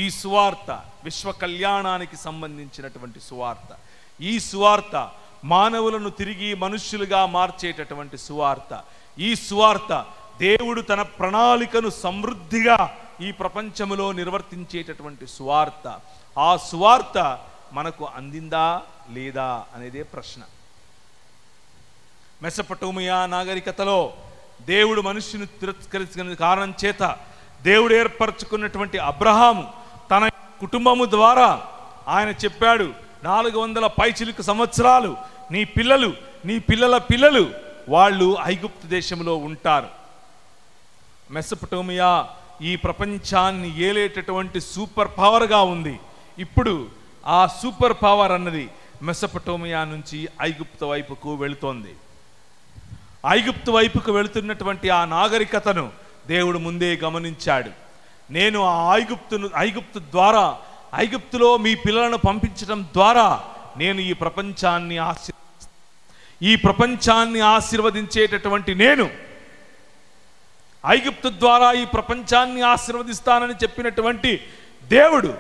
ఈ సువార్త విశ్వ కళ్యాణానికి సంబంధించినటువంటి సువార్త. ఈ సువార్త మానవులను తిరిగి మనుష్యులుగా మార్చేటటువంటి సువార్త. ఈ సువార్త దేవుడు తన ప్రణాళికను సమృద్ధిగా ఈ ప్రపంచములో నిర్వర్తించేటటువంటి సువార్త. ఆ సువార్త మనకు అందిందా లేదా అనేదే ప్రశ్న. మెసొపొటేమియా నాగరికతలో దేవుడు మనుష్యుని తిరస్కరించిన కారణం చేత దేవుడు ఏర్పరచుకున్నటువంటి అబ్రహాము తన కుటుంబము ద్వారా ఆయన చెప్పాడు, 400 పైచిలుకు సంవత్సరాలు నీ పిల్లలు, నీ పిల్లల పిల్లలు వాళ్ళు ఐగుప్తు దేశంలో ఉంటారు. మెసొపొటేమియా ఈ ప్రపంచాన్ని ఏలేటటువంటి సూపర్ పవర్గా ఉంది. ఇప్పుడు ఆ సూపర్ పవర్ అన్నది మెసొపొటేమియా నుంచి ఐగుప్తు వైపుకు వెళుతోంది. ఐగుప్తు వైపుకు వెళుతున్నటువంటి ఆ నాగరికతను దేవుడు ముందే గమనించాడు. నేను ఆ ఐగుప్తు ద్వారా, ఐగుప్తులో మీ పిల్లలను పంపించడం ద్వారా నేను ఈ ప్రపంచాన్ని ఆశీర్వదించేటటువంటి నేను, ఐగుప్తు ద్వారా ఈ ప్రపంచాన్ని ఆశీర్వదిస్తానని చెప్పినటువంటి దేవుడు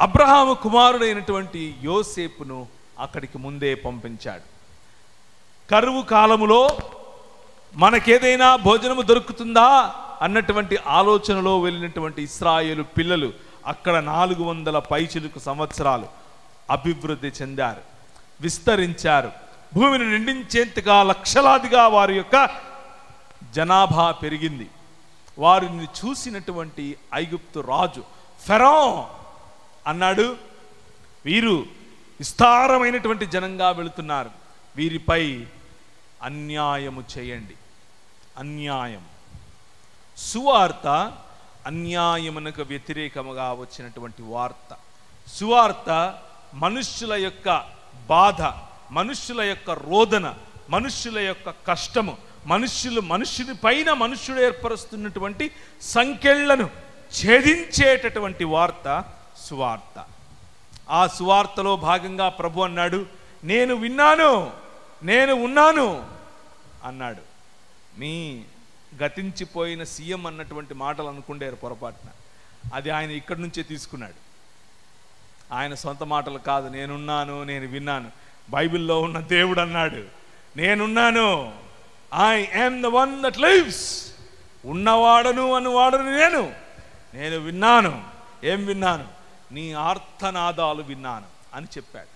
అబ్రహాము కుమారుడైనటువంటి యోసేపును అక్కడికి ముందే పంపించాడు. కరువు కాలములో మనకేదైనా భోజనము దొరుకుతుందా అన్నటువంటి ఆలోచనలో వెళ్ళినటువంటి ఇశ్రాయేలు పిల్లలు అక్కడ 400 పైచిలుకు సంవత్సరాలు అభివృద్ధి చెందారు, విస్తరించారు. భూమిని నిండించేంతగా లక్షలాదిగా వారి యొక్క జనాభా పెరిగింది. వారిని చూసినటువంటి ఐగుప్తు రాజు ఫెరో అన్నాడు, వీరు విస్తారమైనటువంటి జనంగా వెళుతున్నారు, వీరిపై అన్యాయము చేయండి. అన్యాయం, సువార్త అన్యాయమునకు వ్యతిరేకముగా వచ్చినటువంటి వార్త. సువార్త మనుష్యుల యొక్క బాధ, మనుష్యుల యొక్క రోదన, మనుష్యుల యొక్క కష్టము, మనుష్యుని పైన మనుష్యుడు ఏర్పరుస్తున్నటువంటి సంకెళ్లను ఛేదించేటటువంటి వార్త సువార్త. ఆ సువార్తలో భాగంగా ప్రభు అన్నాడు, నేను విన్నాను, నేను ఉన్నాను అన్నాడు. మీ గతించిపోయిన సీఎం అన్నటువంటి మాటలు అనుకుండారు పొరపాటున. అది ఆయన ఇక్కడి నుంచే తీసుకున్నాడు. ఆయన సొంత మాటలు కాదు. నేనున్నాను, నేను విన్నాను. బైబిల్లో ఉన్న దేవుడు అన్నాడు, నేనున్నాను, I am the one that lives. ఉన్నవాడను అన్నవాడను నేను విన్నాను. ఏం విన్నాను? నీ ఆర్తనాదాలు విన్నాను అని చెప్పాడు.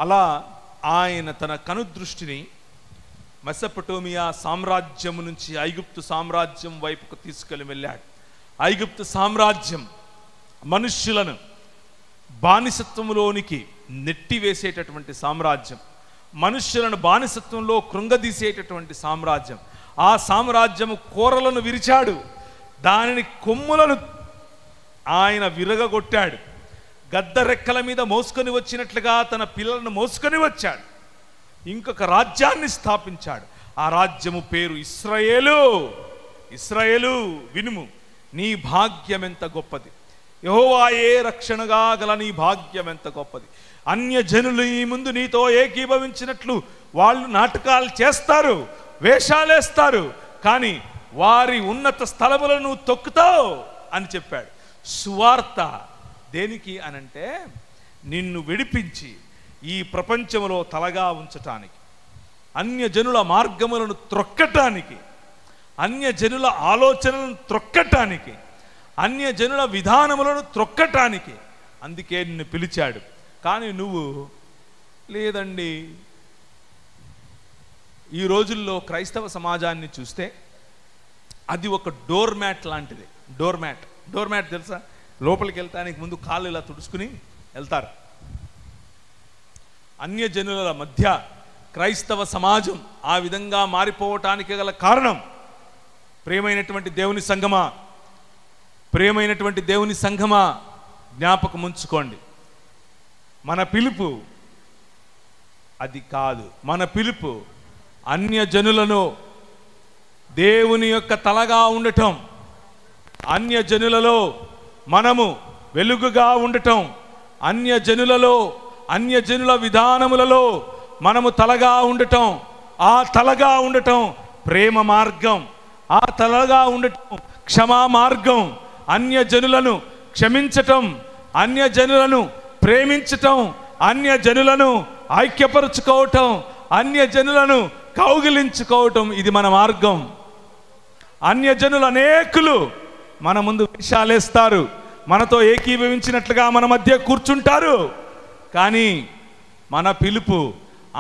అలా ఆయన తన కనుదృష్టిని మెసొపొటేమియా సామ్రాజ్యం నుంచి ఐగుప్తు సామ్రాజ్యం వైపుకు తీసుకెళ్ళి వెళ్ళాడు. ఐగుప్తు సామ్రాజ్యం మనుష్యులను బానిసత్వంలోనికి నెట్టివేసేటటువంటి సామ్రాజ్యం, మనుష్యులను బానిసత్వంలో కృంగదీసేటటువంటి సామ్రాజ్యం. ఆ సామ్రాజ్యము కూరలను విరిచాడు, దానిని కొమ్ములను ఆయన విరగగొట్టాడు. గద్ద రెక్కల మీద మోసుకొని వచ్చినట్లుగా తన పిల్లలను మోసుకొని వచ్చాడు. ఇంకొక రాజ్యాన్ని స్థాపించాడు. ఆ రాజ్యము పేరు ఇశ్రాయేలు. ఇశ్రాయేలు వినుము, నీ భాగ్యం ఎంత గొప్పది, యెహోవాయే రక్షణగా గల నీ భాగ్యం ఎంత గొప్పది. అన్యజనులు ఈ ముందు నీతో ఏకీభవించినట్లు వాళ్ళు నాటకాలు చేస్తారు, వేషాలేస్తారు, కానీ వారి ఉన్నత స్థలములను తొక్కుతావు అని చెప్పాడు. సువార్త దేనికి అనంటే నిన్ను విడిపించి ఈ ప్రపంచంలో తలగా ఉంచటానికి, అన్యజనుల మార్గములను త్రొక్కటానికి, అన్యజనుల ఆలోచనలను త్రొక్కటానికి, అన్యజనుల విధానములను త్రొక్కటానికి. అందుకే నిన్ను పిలిచాడు. కానీ నువ్వు లేదండి. ఈ రోజుల్లో క్రైస్తవ సమాజాన్ని చూస్తే అది ఒక డోర్ మ్యాట్ లాంటిది. డోర్ మ్యాట్ తెలుసా? లోపలికి వెళ్తానికి ముందు కాళ్ళు ఇలా తుడుచుకుని వెళ్తారు. అన్యజనుల మధ్య క్రైస్తవ సమాజం ఆ విధంగా మారిపోవటానికి గల కారణం, ప్రియమైనటువంటి దేవుని సంఘమా జ్ఞాపకం ఉంచుకోండి, మన పిలుపు అది కాదు. మన పిలుపు అన్యజనులను దేవుని యొక్క తలగా ఉండటం, అన్యజనులలో మనము వెలుగుగా ఉండటం, అన్యజనుల విధానములలో మనము తలగా ఉండటం. ఆ తలగా ఉండటం ప్రేమ మార్గం, ఆ తలగా ఉండటం క్షమా మార్గం. అన్యజనులను క్షమించటం, అన్యజనులను ప్రేమించటం, అన్యజనులను ఐక్యపరుచుకోవటం, అన్యజనులను కౌగిలించుకోవటం, ఇది మన మార్గం. అన్యజనులు అనేకులు మన ముందు వేషాలేస్తారు, మనతో ఏకీభవించినట్లుగా మన మధ్య కూర్చుంటారు. కానీ మన పిలుపు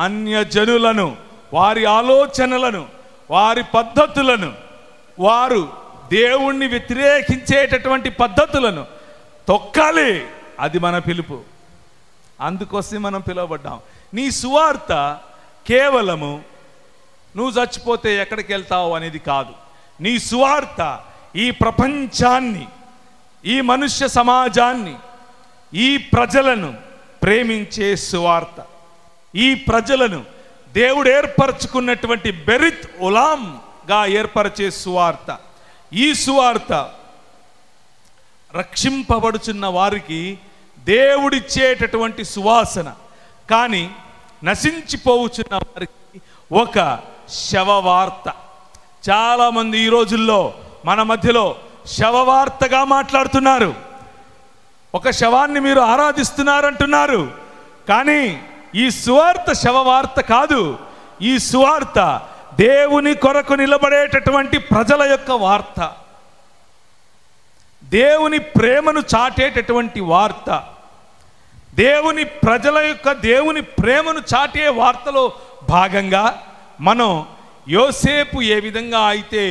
అన్యజనులను, వారి ఆలోచనలను, వారి పద్ధతులను, వారు దేవుణ్ణి వ్యతిరేకించేటటువంటి పద్ధతులను తొక్కాలి. అది మన పిలుపు. అందుకోసం మనం పిలువబడ్డాం. నీ సువార్త కేవలము నువ్వు చచ్చిపోతే ఎక్కడికి వెళ్తావు అనేది కాదు. నీ సువార్త ఈ ప్రపంచాన్ని, ఈ మనుష్య సమాజాన్ని, ఈ ప్రజలను ప్రేమించే సువార్త, ఈ ప్రజలను దేవుడు ఏర్పరచుకున్నటువంటి బెరిత్ ఉలాంగా ఏర్పరిచే సువార్త. ఈ సువార్త రక్షింపబడుచున్న వారికి దేవుడిచ్చేటటువంటి సువాసన, కానీ నశించిపోవచ్చున్న వారికి ఒక శవవార్త. చాలామంది ఈ రోజుల్లో మన మధ్యలో శవవార్తగా మాట్లాడుతున్నారు. ఒక శవాన్ని మీరు ఆరాధిస్తున్నారంటున్నారు, కానీ ఈ సువార్త శవవార్త కాదు. ఈ సువార్త దేవుని కొరకు నిలబడేటటువంటి ప్రజల యొక్క వార్త, దేవుని ప్రేమను చాటేటటువంటి వార్త, దేవుని ప్రేమను చాటే వార్తలో భాగంగా మనం యోసేపు ఏ విధంగా అయితే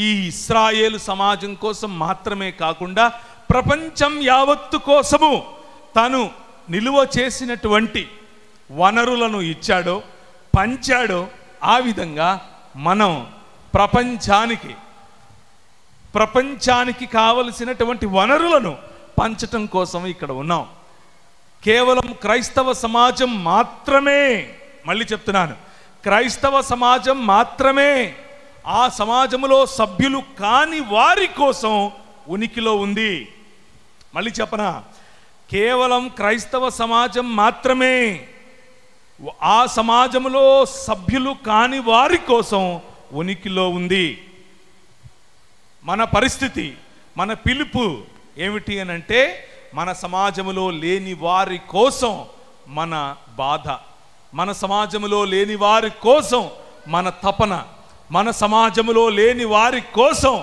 ఈ ఇశ్రాయేలు సమాజం కోసం మాత్రమే కాకుండా ప్రపంచం యావత్తు కోసము తను నిలువ చేసినటువంటి వనరులను ఇచ్చాడో, పంచాడో, ఆ విధంగా మనం ప్రపంచానికి కావలసినటువంటి వనరులను పంచటం కోసం ఇక్కడ ఉన్నాం. కేవలం క్రైస్తవ సమాజం మాత్రమే, మళ్ళీ చెప్తున్నాను, క్రైస్తవ సమాజం మాత్రమే ఆ సమాజంలో సభ్యులు కాని వారి కోసం ఉనికిలో ఉంది. మళ్ళీ చెప్పనా, కేవలం క్రైస్తవ సమాజం మాత్రమే ఆ సమాజంలో సభ్యులు కాని వారి కోసం ఉనికిలో ఉంది. మన పరిస్థితి, మన పిలుపు ఏమిటి అని అంటే, మన సమాజంలో లేని వారి కోసం మన బాధ, మన సమాజంలో లేని వారి కోసం మన తపన, మన సమాజంలో లేని వారి కోసం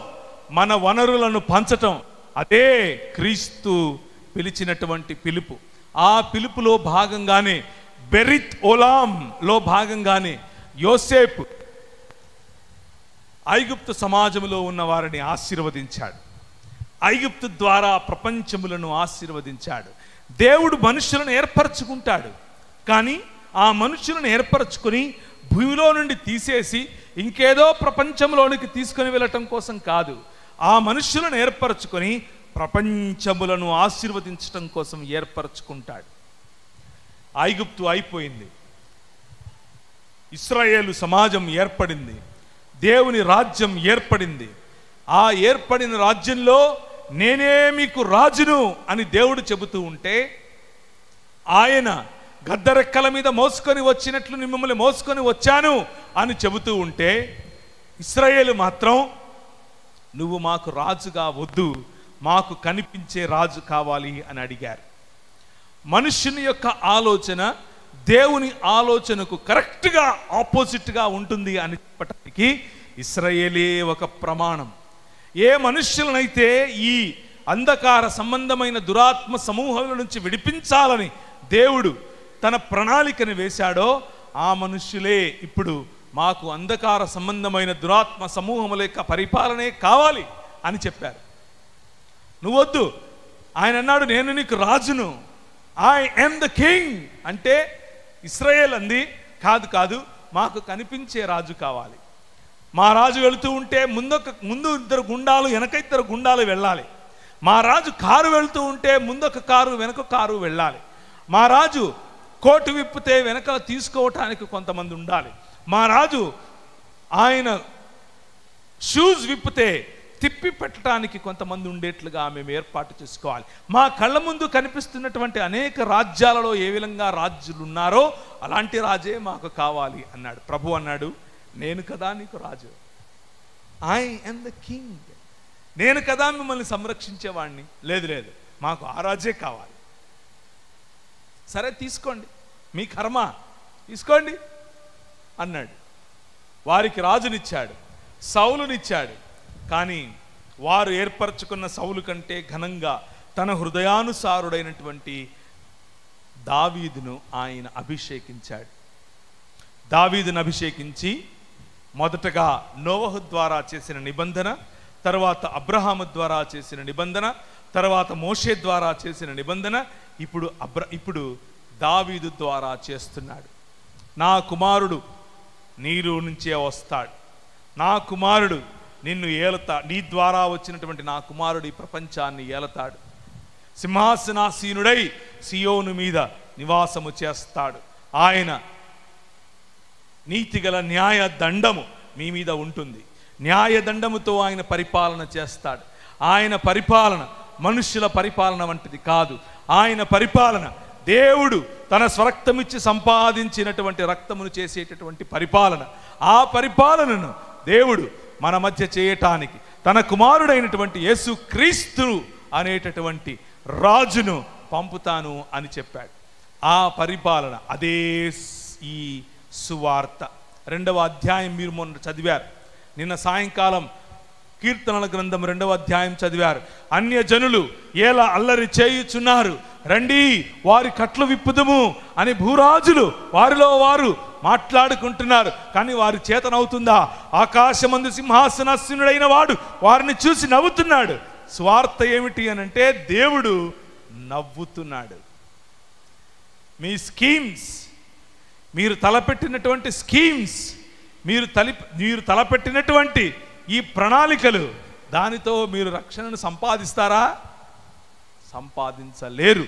మన వనరులను పంచటం, అదే క్రీస్తు పిలిచినటువంటి పిలుపు. ఆ పిలుపులో భాగంగానే బెరిత్ ఓలాంలో భాగంగానే యోసేపు ఐగుప్తు సమాజంలో ఉన్న వారిని ఆశీర్వదించాడు. ఐగుప్తు ద్వారా ప్రపంచములను ఆశీర్వదించాడు. దేవుడు మనుషులను ఏర్పరచుకుంటాడు, కానీ ఆ మనుషులను ఏర్పరచుకొని భూమిలో నుండి తీసేసి ఇంకేదో ప్రపంచంలోనికి తీసుకొని వెళ్ళటం కోసం కాదు. ఆ మనుషులను ఏర్పరచుకొని ప్రపంచములను ఆశీర్వదించటం కోసం ఏర్పరచుకుంటాడు. ఐగుప్తు అయిపోయింది, ఇశ్రాయేలు సమాజం ఏర్పడింది, దేవుని రాజ్యం ఏర్పడింది. ఆ ఏర్పడిన రాజ్యంలో నేనే మీకు రాజును అని దేవుడు చెబుతూ ఉంటే, ఆయన గద్దరెక్కల మీద మోసుకొని వచ్చినట్లు మిమ్మల్ని మోసుకొని వచ్చాను అని చెబుతూ ఉంటే, ఇశ్రాయేలు మాత్రం నువ్వు మాకు రాజుగా వద్దు, మాకు కనిపించే రాజు కావాలి అని అడిగారు. మనుష్యుని యొక్క ఆలోచన దేవుని ఆలోచనకు కరెక్ట్గా ఆపోజిట్గా ఉంటుంది అని చెప్పటానికి ఇశ్రాయేలే ఒక ప్రమాణం. ఏ మనుష్యులనైతే ఈ అంధకార సంబంధమైన దురాత్మ సమూహాల నుంచి విడిపించాలని దేవుడు తన ప్రణాళికను వేశాడో, ఆ మనుష్యులే ఇప్పుడు మాకు అంధకార సంబంధమైన దురాత్మ సమూహముల యొక్క పరిపాలనే కావాలి అని చెప్పారు. నువ్వొద్దు, ఆయన అన్నాడు నేను నీకు రాజును, ఐ యామ్ ద కింగ్ అంటే ఇశ్రాయేల్ అంది కాదు కాదు, మాకు కనిపించే రాజు కావాలి. మా రాజు వెళుతూ ఉంటే ముందు ఇద్దరు గుండాలు వెనక ఇద్దరు గుండాలు వెళ్ళాలి. మా రాజు కారు వెళుతూ ఉంటే ముందొక కారు వెనక కారు వెళ్ళాలి. మా రాజు కోటు విప్పితే వెనక తీసుకోవటానికి కొంతమంది ఉండాలి. మా రాజు ఆయన షూస్ విప్పితే తిప్పి పెట్టడానికి కొంతమంది ఉండేట్లుగా మేము ఏర్పాటు చేసుకోవాలి. మా కళ్ళ ముందు కనిపిస్తున్నటువంటి అనేక రాజ్యాలలో ఏ విధంగా రాజులు ఉన్నారో అలాంటి రాజే మాకు కావాలి అన్నాడు. ప్రభు అన్నాడు, నేను కదా నీకు రాజు, ఐ యామ్ ద కింగ్, నేను కదా మిమ్మల్ని సంరక్షించేవాడిని. లేదు లేదు, మాకు ఆ రాజే కావాలి. సరే తీసుకోండి, మీ కర్మ, తీసుకోండి అన్నాడు. వారికి రాజునిచ్చాడు, సౌలునిచ్చాడు. కానీ వారు ఏర్పరచుకున్న సౌలు కంటే ఘనంగా తన హృదయానుసారుడైనటువంటి దావీదును ఆయన అభిషేకించాడు. దావీదును అభిషేకించి మొదటగా నోవహు ద్వారా చేసిన నిబంధన, తర్వాత అబ్రహాము ద్వారా చేసిన నిబంధన, తర్వాత మోషే ద్వారా చేసిన నిబంధన, ఇప్పుడు దావీదు ద్వారా చేస్తున్నాడు. నా కుమారుడు నీరు నుంచే వస్తాడు, నా కుమారుడు నిన్ను ఏలతాడు, నీ ద్వారా వచ్చినటువంటి నా కుమారుడు ఈ ప్రపంచాన్ని ఏలతాడు, సింహాసనాసీనుడై సియోను మీద నివాసము చేస్తాడు, ఆయన నీతిగల న్యాయ దండము మీ మీద ఉంటుంది, న్యాయ దండముతో ఆయన పరిపాలన చేస్తాడు. ఆయన పరిపాలన మనుష్యుల పరిపాలన వంటిది కాదు. ఆయన పరిపాలన దేవుడు తన స్వరక్తమిచ్చి సంపాదించినటువంటి రక్తమును చేసేటటువంటి పరిపాలన. ఆ పరిపాలనను దేవుడు మన మధ్య చేయటానికి తన కుమారుడైనటువంటి యేసు క్రీస్తు అనేటటువంటి రాజును పంపుతాను అని చెప్పాడు. ఆ పరిపాలన అదే ఈ సువార్త. 2వ అధ్యాయం మీరు మొన్న చదివారు, నిన్న సాయంకాలం కీర్తనల గ్రంథం 2వ అధ్యాయం చదివారు. అన్యజనులు ఎలా అల్లరి చేయుచున్నారు, రండి వారి కట్లు విప్పుదుము అని భూరాజులు వారిలో వారు మాట్లాడుకుంటున్నారు. కానీ వారి చేతనవుతుందా? ఆకాశమందు సింహాసనాసీనుడైన వాడు వారిని చూసి నవ్వుతున్నాడు. స్వార్థ ఏమిటి అనంటే దేవుడు నవ్వుతున్నాడు. మీ స్కీమ్స్, మీరు తలపెట్టినటువంటి స్కీమ్స్, మీరు తలపెట్టినటువంటి ఈ ప్రణాళికలు, దానితో మీరు రక్షణను సంపాదిస్తారా? సంపాదించలేరు.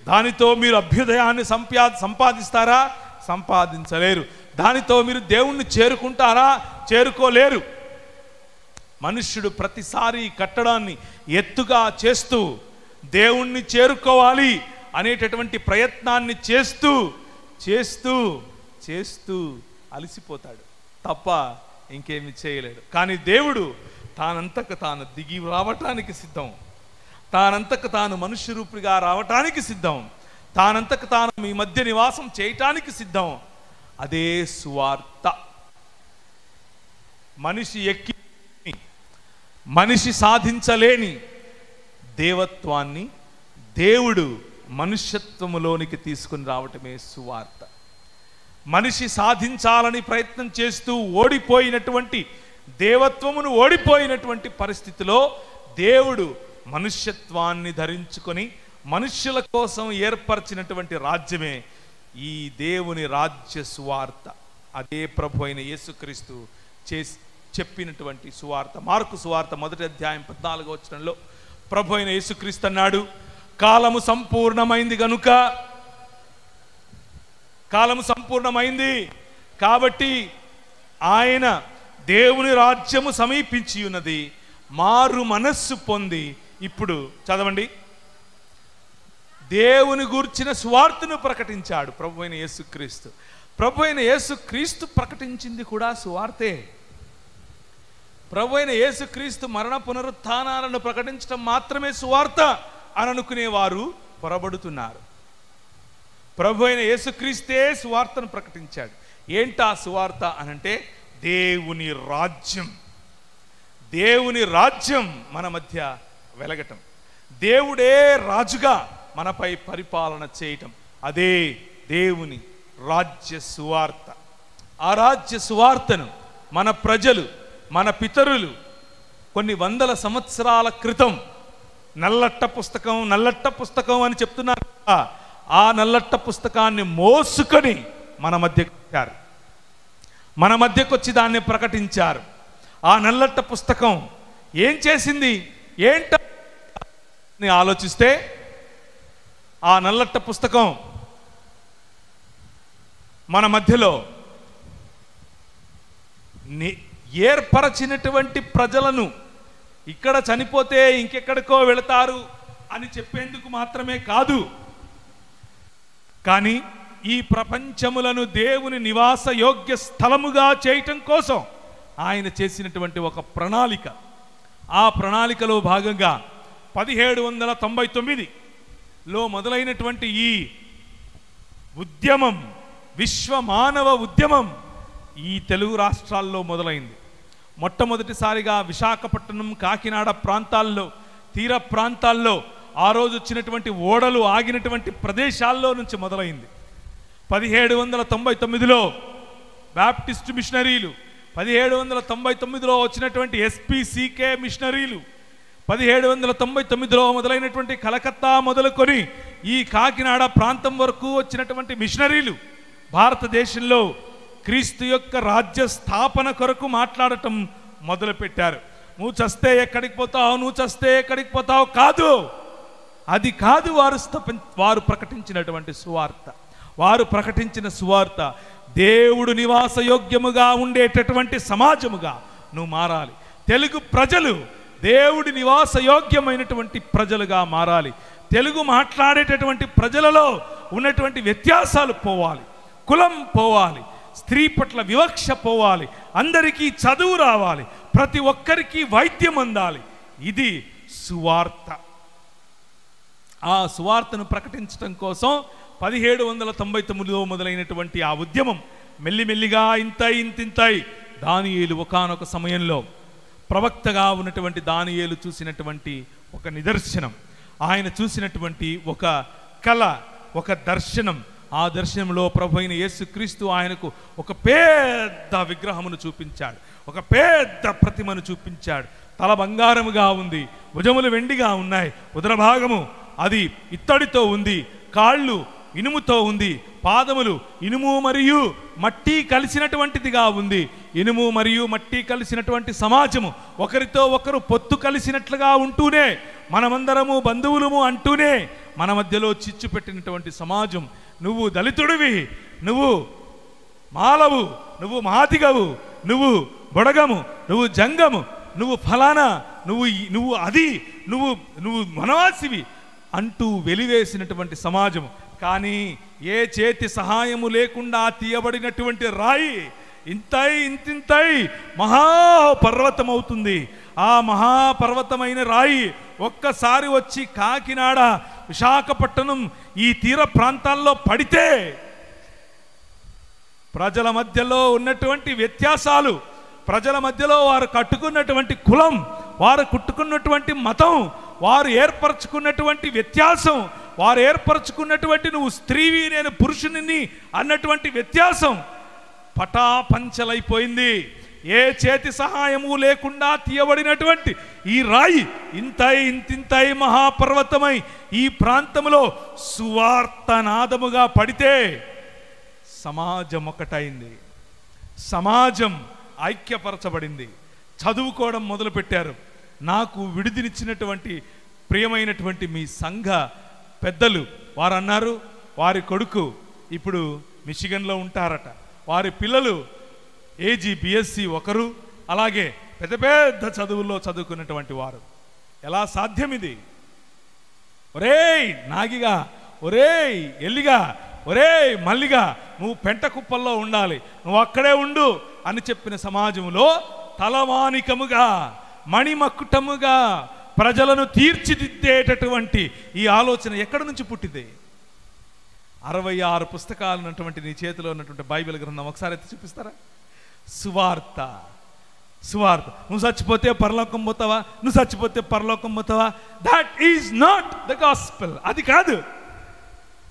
దానితో మీరు అభ్యుదయాన్ని సంపాదిస్తారా? సంపాదించలేరు. దానితో మీరు దేవుణ్ణి చేరుకుంటారా? చేరుకోలేరు. మనుష్యుడు ప్రతిసారి కట్టడాన్ని ఎత్తుగా చేస్తూ దేవుణ్ణి చేరుకోవాలి అనేటటువంటి ప్రయత్నాన్ని చేస్తూ చేస్తూ చేస్తూ అలసిపోతాడు తప్ప ఇంకేమి చేయలేడు. కానీ దేవుడు తానంతకు తాను దిగి రావటానికి సిద్ధం. తానంతకు తాను మనుష్య రూపిగా రావటానికి సిద్ధం. తానంతకు తాను మీ మధ్య నివాసం చేయటానికి సిద్ధం. అదే సువార్త. మనిషి సాధించలేని దేవత్వాన్ని దేవుడు మనుష్యత్వములోనికి తీసుకుని రావటమే సువార్త. మనిషి సాధించాలని ప్రయత్నం చేస్తూ ఓడిపోయినటువంటి దేవత్వమును ఓడిపోయినటువంటి పరిస్థితిలో దేవుడు మనుష్యత్వాన్ని ధరించుకొని మనుష్యుల కోసం ఏర్పరిచినటువంటి రాజ్యమే ఈ దేవుని రాజ్య సువార్త. అదే ప్రభు అయిన యేసుక్రీస్తు చెప్పినటువంటి సువార్త. మార్కు సువార్త 1వ అధ్యాయం 14వ వచనంలో ప్రభు అయిన యేసుక్రీస్తు అన్నాడు, కాలము సంపూర్ణమైంది గనుక, కాలము సంపూర్ణమైంది కాబట్టి ఆయన దేవుని రాజ్యము సమీపించి ఉన్నది, మారు మనస్సు పొంది. ఇప్పుడు చదవండి. దేవుని గూర్చిన సువార్తను ప్రకటించాడు ప్రభు అయిన యేసుక్రీస్తు. ప్రభు అయిన యేసుక్రీస్తు ప్రకటించింది కూడా సువార్తే. ప్రభు అయిన యేసుక్రీస్తు మరణ పునరుత్థానాలను ప్రకటించడం మాత్రమే సువార్త అని అనుకునేవారు పొరబడుతున్నారు. ప్రభు అయిన యేసుక్రీస్తే సువార్తను ప్రకటించాడు. ఏంటా సువార్త అనంటే దేవుని రాజ్యం. దేవుని రాజ్యం మన మధ్య వెలగటం, దేవుడే రాజుగా మనపై పరిపాలన చేయటం, అదే దేవుని రాజ్య సువార్త. ఆ రాజ్య సువార్తను మన ప్రజలు, మన పితరులు కొన్ని వందల సంవత్సరాల క్రితం నల్లట్ట పుస్తకం అని చెప్తున్నారు. ఆ నల్లట్ట పుస్తకాన్ని మోసుకొని మన మధ్యకు వచ్చారు. మన మధ్యకు వచ్చి దాన్ని ప్రకటించారు. ఆ నల్లట్ట పుస్తకం ఏం చేసింది ఏంటని ఆలోచిస్తే, ఆ నల్లట్ట పుస్తకం మన మధ్యలో ఏర్పరచినటువంటి ప్రజలను ఇక్కడ చనిపోతే ఇంకెక్కడికో వెళతారు అని చెప్పేందుకు మాత్రమే కాదు, కానీ ఈ ప్రపంచములను దేవుని నివాస యోగ్య స్థలముగా చేయటం కోసం ఆయన చేసినటువంటి ఒక ప్రణాళిక. ఆ ప్రణాళికలో భాగంగా 1799లో మొదలైనటువంటి ఈ ఉద్యమం, విశ్వ మానవ ఉద్యమం ఈ తెలుగు రాష్ట్రాల్లో మొదలైంది. మొట్టమొదటిసారిగా విశాఖపట్నం, కాకినాడ ప్రాంతాల్లో, తీర ప్రాంతాల్లో ఆ రోజు వచ్చినటువంటి ఓడలు ఆగినటువంటి ప్రదేశాల్లో నుంచి మొదలైంది. 1799లో బ్యాప్టిస్ట్ మిషనరీలు, 1799లో వచ్చినటువంటి SPCK మిషనరీలు, 1799లో మొదలైనటువంటి కలకత్తా మొదలుకొని ఈ కాకినాడ ప్రాంతం వరకు వచ్చినటువంటి మిషనరీలు భారతదేశంలో క్రీస్తు యొక్క రాజ్య స్థాపన కొరకు మాట్లాడటం మొదలుపెట్టారు. నువ్వు చస్తే ఎక్కడికి పోతావు, నువ్వు చస్తే ఎక్కడికి పోతావు కాదు, అది కాదు వారు ప్రకటించినటువంటి సువార్త. వారు ప్రకటించిన సువార్త దేవుడు నివాస యోగ్యముగా ఉండేటటువంటి సమాజముగా నువ్వు మారాలి. తెలుగు ప్రజలు దేవుడి నివాస యోగ్యమైనటువంటి ప్రజలుగా మారాలి. తెలుగు మాట్లాడేటటువంటి ప్రజలలో ఉన్నటువంటి వ్యత్యాసాలు పోవాలి, కులం పోవాలి, స్త్రీ పట్ల వివక్ష పోవాలి, అందరికీ చదువు రావాలి, ప్రతి ఒక్కరికి వైద్యం అందాలి. ఇది సువార్త. ఆ సువార్తను ప్రకటించడం కోసం 1799లో మొదలైనటువంటి ఆ ఉద్యమం మెల్లిమెల్లిగా ఇంతింతాయి. దానియేలు ఒకానొక సమయంలో ప్రవక్తగా ఉన్నటువంటి దానియేలు చూసినటువంటి ఒక నిదర్శనం, ఆయన చూసినటువంటి ఒక కళ, ఒక దర్శనం. ఆ దర్శనంలో ప్రభు అయిన యేసుక్రీస్తు ఆయనకు ఒక పెద్ద విగ్రహమును చూపించాడు, ఒక పెద్ద ప్రతిమను చూపించాడు. తల బంగారముగా ఉంది, భుజములు వెండిగా ఉన్నాయి, ఉదర భాగము అది ఇత్తడితో ఉంది, కాళ్ళు ఇనుముతో ఉంది, పాదములు ఇనుము మరియు మట్టి కలిసినటువంటిదిగా ఉంది. ఇనుము మరియు మట్టి కలిసినటువంటి సమాజము ఒకరితో ఒకరు పొత్తు కలిసినట్లుగా ఉంటూనే, మనమందరము బంధువులము అంటూనే మన మధ్యలో చిచ్చు పెట్టినటువంటి సమాజం. నువ్వు దళితుడివి, నువ్వు మాలవు, నువ్వు మాదిగవు, నువ్వు బొడగము, నువ్వు జంగము, నువ్వు ఫలానా, నువ్వు అది, నువ్వు వనవాసివి అంటూ వెలివేసినటువంటి సమాజం. కానీ ఏ చేతి సహాయము లేకుండా తీయబడినటువంటి రాయి ఇంతింతై మహాపర్వతం అవుతుంది. ఆ మహాపర్వతమైన రాయి ఒక్కసారి వచ్చి కాకినాడ, విశాఖపట్నం ఈ తీర ప్రాంతాల్లో పడితే ప్రజల మధ్యలో ఉన్నటువంటి వ్యత్యాసాలు, ప్రజల మధ్యలో వారు కట్టుకున్నటువంటి కులం, వారు కుట్టుకున్నటువంటి మతం, వారు ఏర్పరచుకున్నటువంటి వ్యత్యాసం, వారు ఏర్పరచుకున్నటువంటి నువ్వు స్త్రీవి నేను పురుషుని అన్నటువంటి వ్యత్యాసం పటాపంచలైపోయింది. ఏ చేతి సహాయము లేకుండా తీయబడినటువంటి ఈ రాయి ఇంతింతై మహాపర్వతమై ఈ ప్రాంతంలో సువార్తనాదముగా పడితే సమాజం ఒకటైంది, సమాజం ఐక్యపరచబడింది, చదువుకోవడం మొదలుపెట్టారు. నాకు విడిదినిచ్చినటువంటి ప్రియమైనటువంటి మీ సంఘ పెద్దలు వారు అన్నారు, వారి కొడుకు ఇప్పుడు మిషిగన్లో ఉంటారట, వారి పిల్లలు ఏజీ బిఎస్సి ఒకరు, అలాగే పెద్ద పెద్ద చదువుల్లో చదువుకున్నటువంటి వారు. ఎలా సాధ్యం ఇది? ఒరేయ్ నాగిగా, ఒరేయ్ ఎల్లిగా, ఒరేయ్ మల్లిగా, నువ్వు పెంట కుప్పల్లో ఉండాలి, నువ్వు అక్కడే ఉండు అని చెప్పిన సమాజంలో తలమానికముగా, మణిమక్కుటముగా ప్రజలను తీర్చిదిద్దేటటువంటి ఈ ఆలోచన ఎక్కడి నుంచి పుట్టింది? 66 పుస్తకాలు ఉన్నటువంటి నీ చేతిలో ఉన్నటువంటి బైబిల్ గ్రంథం ఒకసారి ఎత్తి చూపిస్తారా? సువార్త, సువార్త. నువ్వు చచ్చిపోతే పరలోకం పోతావా, నువ్వు చచ్చిపోతే పరలోకం పోతావా? That is not the gospel. అది కాదు.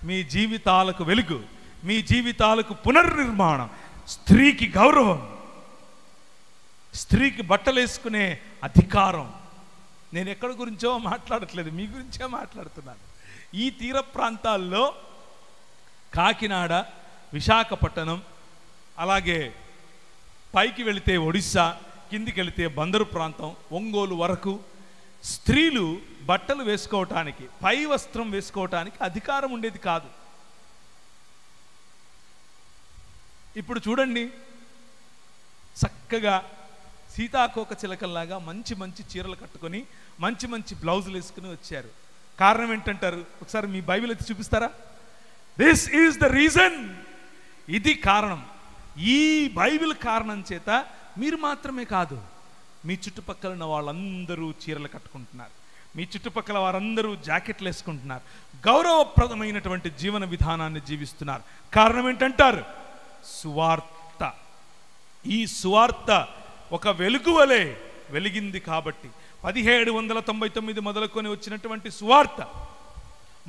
మీ జీవితాలకు వెలుగు, మీ జీవితాలకు పునర్నిర్మాణం, స్త్రీకి గౌరవం, స్త్రీకి బట్టలు వేసుకునే అధికారం. నేను ఎక్కడి గురించో మాట్లాడట్లేదు, మీ గురించే మాట్లాడుతున్నాను. ఈ తీర ప్రాంతాల్లో కాకినాడ, విశాఖపట్నం, అలాగే పైకి వెళితే ఒడిస్సా, కిందికి వెళితే బందరు ప్రాంతం, ఒంగోలు వరకు స్త్రీలు బట్టలు వేసుకోవటానికి, పై వస్త్రం వేసుకోవటానికి అధికారం ఉండేది కాదు. ఇప్పుడు చూడండి, చక్కగా సీతాకోక చిలకల్లాగా మంచి మంచి చీరలు కట్టుకొని మంచి మంచి బ్లౌజులు వేసుకుని వచ్చారు. కారణం ఏంటంటారు? ఒకసారి మీ బైబిల్ ఎత్తి చూపిస్తారా? This is the reason. ఇది కారణం. ఈ బైబిల్ కారణం చేత మీరు మాత్రమే కాదు, మీ చుట్టుపక్కల ఉన్న వాళ్ళందరూ చీరలు కట్టుకుంటున్నారు, మీ చుట్టుపక్కల వారందరూ జాకెట్లు వేసుకుంటున్నారు, గౌరవప్రదమైనటువంటి జీవన విధానాన్ని జీవిస్తున్నారు. కారణం ఏంటంటారు? సువార్త. ఈ సువార్త ఒక వెలుగు వలె వెలిగింది కాబట్టి 1799 మొదలుకొని వచ్చినటువంటి సువార్త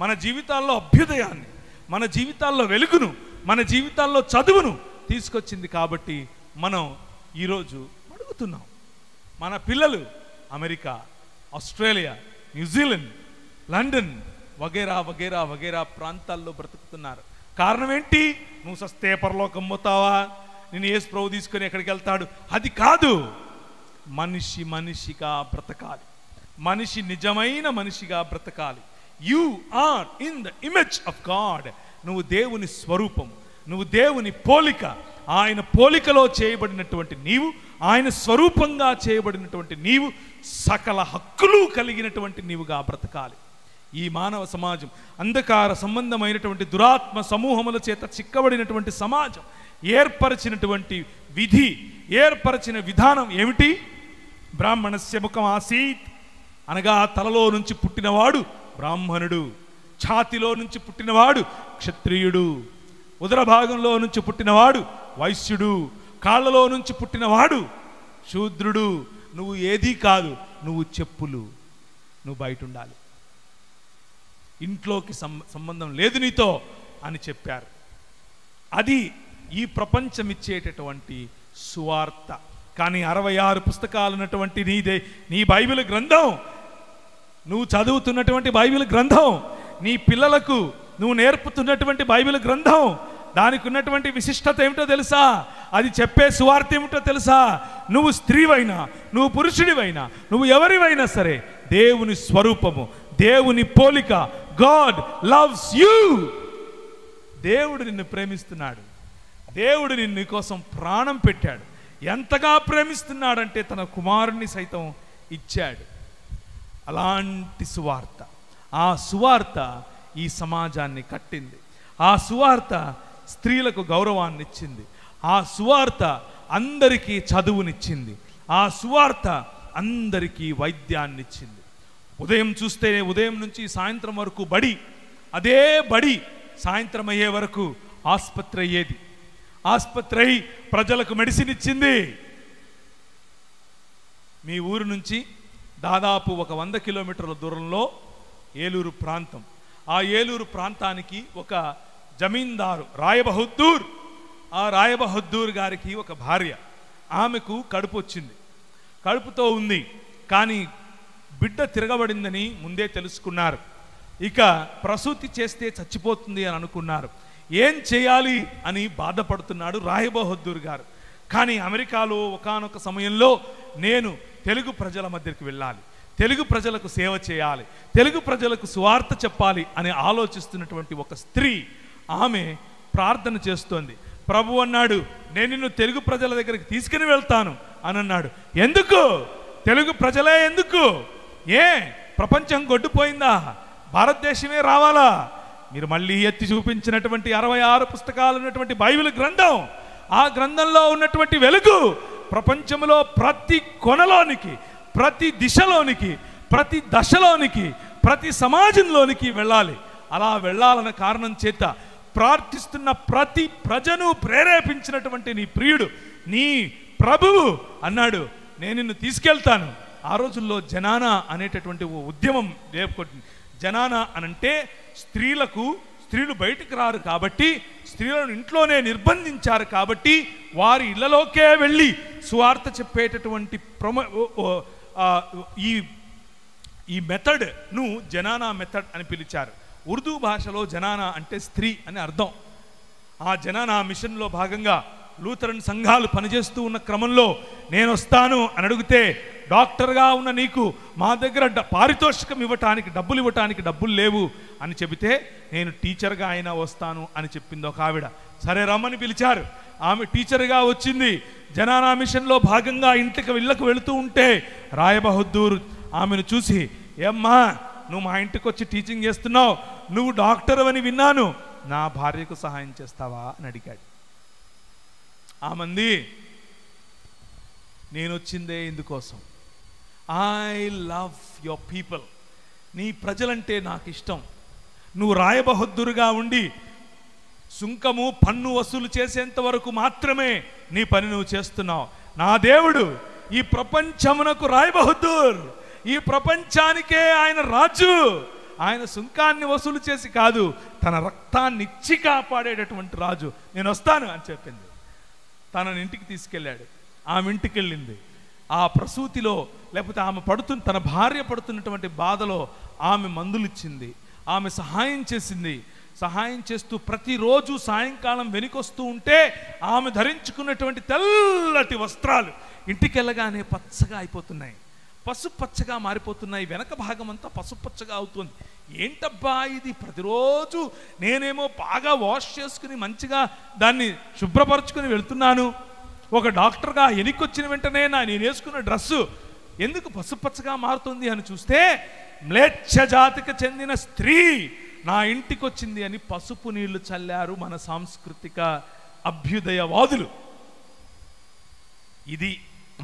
మన జీవితాల్లో అభ్యుదయాన్ని, మన జీవితాల్లో వెలుగును, మన జీవితాల్లో చదువును తీసుకొచ్చింది. కాబట్టి మనం ఈరోజు అడుగుతున్నాం, మన పిల్లలు అమెరికా, ఆస్ట్రేలియా, న్యూజిలాండ్, లండన్ వగేరా వగేరా వగేరా ప్రాంతాల్లో బ్రతుకుతున్నారు. కారణం ఏంటి? నువ్వు సస్తే పరలోకం పోతావా, నేను యేసు ప్రభు తీసుకొని ఎక్కడికి వెళ్తాడు, అది కాదు. మనిషి మనిషిగా బ్రతకాలి, మనిషి నిజమైన మనిషిగా బ్రతకాలి. You are in the image of God. నువ్వు దేవుని స్వరూపం, నువ్వు దేవుని పోలిక, ఆయన పోలికలో చేయబడినటువంటి నీవు, ఆయన స్వరూపంగా చేయబడినటువంటి నీవు, సకల హక్కులు కలిగినటువంటి నీవుగా బ్రతకాలి. ఈ మానవ సమాజం అంధకార సంబంధమైనటువంటి దురాత్మ సమూహముల చేత చిక్కబడినటువంటి సమాజం ఏర్పరిచినటువంటి విధి, ఏర్పరిచిన విధానం ఏమిటి? బ్రాహ్మణస్య ముఖం ఆసీత్, అనగా తలలో నుంచి పుట్టినవాడు బ్రాహ్మణుడు, ఛాతిలో నుంచి పుట్టినవాడు క్షత్రియుడు, ఉదర భాగంలో నుంచి పుట్టినవాడు వైశ్యుడు, కాళ్ళలో నుంచి పుట్టినవాడు శూద్రుడు. నువ్వు ఏదీ కాదు, నువ్వు చెప్పులు, నువ్వు బయట ఉండాలి, ఇంట్లోకి సంబంధం లేదు నీతో అని చెప్పారు. అది ఈ ప్రపంచం ఇచ్చేటటువంటి సువార్త. కానీ 66 పుస్తకాలు ఉన్నటువంటి నీ బైబిల్ గ్రంథం, నువ్వు చదువుతున్నటువంటి బైబిల్ గ్రంథం, నీ పిల్లలకు నువ్వు నేర్పుతున్నటువంటి బైబిల్ గ్రంథం, దానికి ఉన్నటువంటి విశిష్టత ఏమిటో తెలుసా? అది చెప్పే సువార్త ఏమిటో తెలుసా? నువ్వు స్త్రీవైనా, నువ్వు పురుషుడివైనా, నువ్వు ఎవరివైనా సరే, దేవుని స్వరూపము, దేవుని పోలిక, గాడ్ లవ్స్ యూ. దేవుడు నిన్ను ప్రేమిస్తున్నాడు. దేవుడు నిన్ను కోసం ప్రాణం పెట్టాడు. ఎంతగా ప్రేమిస్తున్నాడంటే తన కుమారుణ్ణి సైతం ఇచ్చాడు. అలాంటి సువార్త, ఆ సువార్త ఈ సమాజాన్ని కట్టింది. ఆ సువార్త స్త్రీలకు గౌరవాన్ని ఇచ్చింది. ఆ సువార్త అందరికీ చదువునిచ్చింది. ఆ సువార్త అందరికీ వైద్యాన్ని ఇచ్చింది. ఉదయం చూస్తే ఉదయం నుంచి సాయంత్రం వరకు బడి, అదే బడి సాయంత్రం అయ్యే వరకు ఆసుపత్రి అయ్యేది. ఆసుపత్రి అయి ప్రజలకు మెడిసిన్ ఇచ్చింది. మీ ఊరు నుంచి దాదాపు 100 కిలోమీటర్ల దూరంలో ఏలూరు ప్రాంతం. ఆ ఏలూరు ప్రాంతానికి ఒక జమీందారు రాయబహద్దూర్, ఆ రాయబహద్దూర్ గారికి ఒక భార్య. ఆమెకు కడుపు వచ్చింది, కడుపుతో ఉంది. కానీ బిడ్డ తిరగబడిందని ముందే తెలుసుకున్నారు. ఇక ప్రసూతి చేస్తే చచ్చిపోతుంది అని అనుకున్నారు. ఏం చేయాలి అని బాధపడుతున్నాడు రాయబహద్దూర్ గారు. కానీ అమెరికాలో ఒకానొక సమయంలో నేను తెలుగు ప్రజల మధ్యకి వెళ్ళాలి, తెలుగు ప్రజలకు సేవ చేయాలి, తెలుగు ప్రజలకు సువార్త చెప్పాలి అని ఆలోచిస్తున్నటువంటి ఒక స్త్రీ, ఆమె ప్రార్థన చేస్తోంది. ప్రభు అన్నాడు, నేను నిన్ను తెలుగు ప్రజల దగ్గరికి తీసుకుని వెళ్తాను అని అన్నాడు. ఎందుకు? తెలుగు ప్రజలే ఎందుకు? ఏ ప్రపంచం గొడ్డుపోయిందా? భారతదేశమే రావాలా? మీరు మళ్ళీ ఎత్తి చూపించినటువంటి 66 పుస్తకాలు ఉన్నటువంటి బైబిల్ గ్రంథం, ఆ గ్రంథంలో ఉన్నటువంటి వెలుగు ప్రపంచంలో ప్రతి కొనలోనికి, ప్రతి దిశలోనికి, ప్రతి దశలోనికి, ప్రతి సమాజంలోనికి వెళ్ళాలి. అలా వెళ్ళాలన్న కారణం చేత ప్రార్థిస్తున్న ప్రతి ప్రజను ప్రేరేపించినటువంటి నీ ప్రియుడు, నీ ప్రభువు అన్నాడు, నేను నిన్ను తీసుకెళ్తాను. ఆ రోజుల్లో జనానా అనేటటువంటి ఓ ఉద్యమం రేపుకొట్టింది. జనానా అనంటే స్త్రీలు బయటికి రారు కాబట్టి, స్త్రీలను ఇంట్లోనే నిర్బంధించారు కాబట్టి వారి ఇళ్లలోకే వెళ్ళి సువార్త చెప్పేటటువంటి ఈ మెథడ్ను జనానా మెథడ్ అని పిలిచారు. ఉర్దూ భాషలో జనానా అంటే స్త్రీ అని అర్థం. ఆ జనానా మిషన్లో భాగంగా లూథరన్ సంఘాలు పనిచేస్తూ ఉన్న క్రమంలో నేను వస్తాను అని అడిగితే, డాక్టర్గా ఉన్న నీకు మా దగ్గర పారితోషికం ఇవ్వటానికి, డబ్బులు ఇవ్వటానికి డబ్బులు లేవు అని చెబితే, నేను టీచర్గా అయినా వస్తాను అని చెప్పింది ఒక ఆవిడ. సరే రమ్మని పిలిచారు. ఆమె టీచర్గా వచ్చింది. జనానా మిషన్లో భాగంగా ఇళ్ళకు వెళుతూ ఉంటే రాయబహద్దూర్ ఆమెను చూసి, ఏమ్మా నువ్వు మా ఇంటికి వచ్చి టీచింగ్ చేస్తున్నావు, నువ్వు డాక్టర్ అని విన్నాను, నా భార్యకు సహాయం చేస్తావా అని అడిగాడు. ఆమంది, నేను వచ్చిందే ఇందుకోసం, ఐ లవ్ యువర్ పీపుల్, నీ ప్రజలంటే నాకు ఇష్టం. నువ్వు రాయబహద్దూరుగా ఉండి సుంకము పన్ను వసూలు చేసేంత వరకు మాత్రమే నీ పని నువ్వు చేస్తున్నావు. నా దేవుడు ఈ ప్రపంచమునకు రాయబహద్దూర్, ఈ ప్రపంచానికే ఆయన రాజు. ఆయన సుంకాన్ని వసూలు చేసి కాదు, తన రక్తాన్ని ఇచ్చి కాపాడేటటువంటి రాజు. నేను వస్తాను అని చెప్పింది. తనని ఇంటికి తీసుకెళ్ళాడు. ఆమె ఇంటికి వెళ్ళింది. ఆ ప్రసూతిలో లేకపోతే తన భార్య పడుతున్నటువంటి బాధలో ఆమె మందులు ఇచ్చింది, ఆమె సహాయం చేసింది. సహాయం చేస్తూ ప్రతిరోజు సాయంకాలం వెనుకొస్తూ ఉంటే ఆమె ధరించుకున్నటువంటి తెల్లటి వస్త్రాలు ఇంటికి వెళ్ళగానే పచ్చగా అయిపోతున్నాయి, పసుపచ్చగా మారిపోతున్నాయి. వెనక భాగం అంతా పసుపచ్చగా అవుతుంది. ఏంటబ్బా ఇది? ప్రతిరోజు నేనేమో బాగా వాష్ చేసుకుని మంచిగా దాన్ని శుభ్రపరచుకుని వెళ్తున్నాను, ఒక డాక్టర్గా ఎనికొచ్చిన వెంటనే నేను వేసుకున్న డ్రెస్సు ఎందుకు పసుపచ్చగా మారుతుంది అని చూస్తే, మ్లేచ్ఛ జాతికి చెందిన స్త్రీ నా ఇంటికి వచ్చింది అని పసుపు నీళ్లు చల్లారు మన సాంస్కృతిక అభ్యుదయవాదులు. ఇది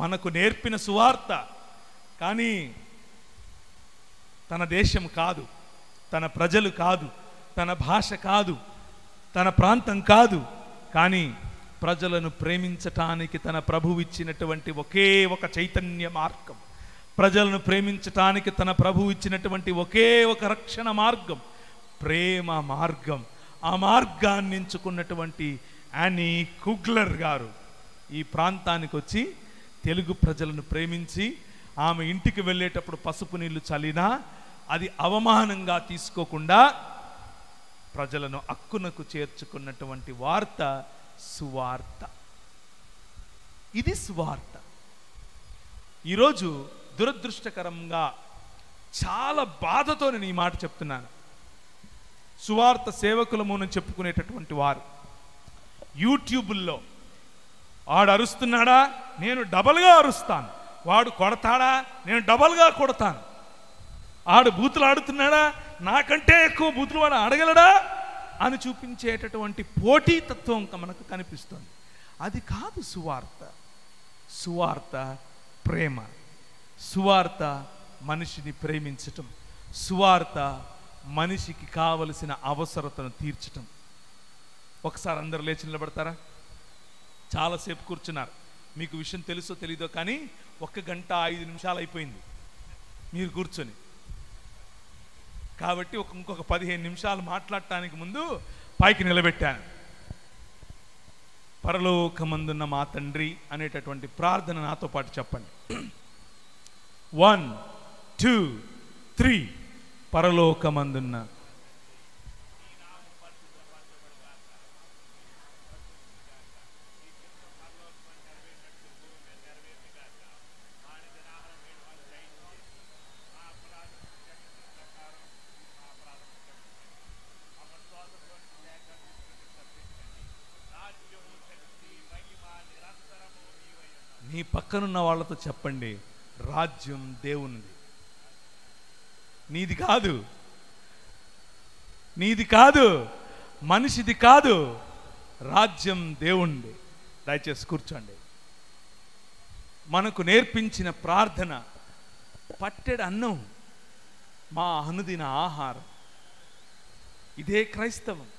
మనకు నేర్పిన సువార్త. కానీ తన దేశం కాదు, తన ప్రజలు కాదు, తన భాష కాదు, తన ప్రాంతం కాదు, కానీ ప్రజలను ప్రేమించటానికి తన ప్రభువు ఇచ్చినటువంటి ఒకే ఒక చైతన్య మార్గం, ప్రజలను ప్రేమించటానికి తన ప్రభువు ఇచ్చినటువంటి ఒకే ఒక రక్షణ మార్గం, ప్రేమ మార్గం. ఆ మార్గాన్ని ఎంచుకున్నటువంటి యానీ కుగ్లర్ గారు ఈ ప్రాంతానికి వచ్చి తెలుగు ప్రజలను ప్రేమించి ఆమె ఇంటికి వెళ్ళేటప్పుడు పసుపు నీళ్లు చల్లినా అది అవమానంగా తీసుకోకుండా ప్రజలను అక్కునకు చేర్చుకున్నటువంటి వార్త సువార్త. ఇది సువార్త. ఈరోజు దురదృష్టకరంగా చాలా బాధతో నేను ఈ మాట చెప్తున్నాను. సువార్త సేవకులము అని చెప్పుకునేటటువంటి వారు యూట్యూబుల్లో వాడు అరుస్తున్నాడా, నేను డబల్గా అరుస్తాను. వాడు కొడతాడా, నేను డబల్గా కొడతాను. ఆడు బూతులు ఆడుతున్నాడా, నాకంటే ఎక్కువ బూతులు వాడు ఆడగలడా అని చూపించేటటువంటి పోటీతత్వం మనకు కనిపిస్తుంది. అది కాదు సువార్త. సువార్త ప్రేమ, సువార్త మనిషిని ప్రేమించటం, సువార్త మనిషికి కావలసిన అవసరతను తీర్చటం. ఒకసారి అందరు లేచి నిలబడతారా? చాలాసేపు కూర్చున్నారు. మీకు విషయం తెలుసో తెలీదో కానీ 1 గంట 5 నిమిషాలు అయిపోయింది మీరు కూర్చొని. కాబట్టి ఇంకొక 15 నిమిషాలు మాట్లాడటానికి ముందు పైకి నిలబెట్టాను. పరలోకమందున్న మా తండ్రి అనేటటువంటి ప్రార్థన నాతో పాటు చెప్పండి. 1 2 3. పరలోకమందున్న నీ పక్కనున్న వాళ్ళతో చెప్పండి, రాజ్యం దేవునిది, నీది కాదు, నీది కాదు, మనిషిది కాదు, రాజ్యం దేవునిది. దయచేసి కూర్చోండి. మనకు నేర్పించిన ప్రార్థన పట్టెడు అన్నం మా అనుదిన ఆహారం. ఇదే క్రైస్తవం,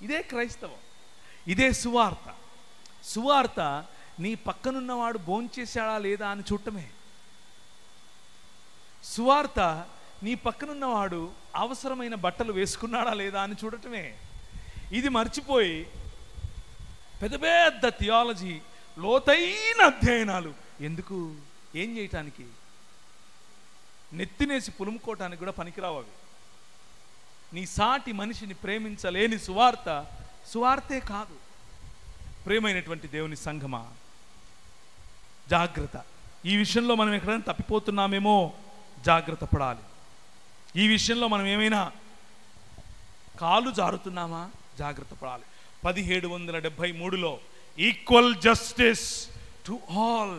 ఇదే క్రైస్తవం, ఇదే సువార్త. సువార్త నీ పక్కనున్నవాడు భోంచేశాడా లేదా అని చూడటమే. సువార్త నీ పక్కనున్నవాడు అవసరమైన బట్టలు వేసుకున్నాడా లేదా అని చూడటమే. ఇది మర్చిపోయి పెద్ద పెద్ద థియాలజీ, లోతైన అధ్యయనాలు ఎందుకు? ఏం చేయటానికి? నెత్తినేసి పులుముకోవటానికి కూడా పనికిరావు అవి. నీ సాటి మనిషిని ప్రేమించలేని సువార్త సువార్తే కాదు. ప్రేమైనటువంటి దేవుని సంఘమా, జాగ్రత్త. ఈ విషయంలో మనం ఎక్కడైనా తప్పిపోతున్నామేమో జాగ్రత్త పడాలి. ఈ విషయంలో మనం ఏమైనా కాలు జారుతున్నామా జాగ్రత్త పడాలి. 1773లో ఈక్వల్ జస్టిస్ టు ఆల్,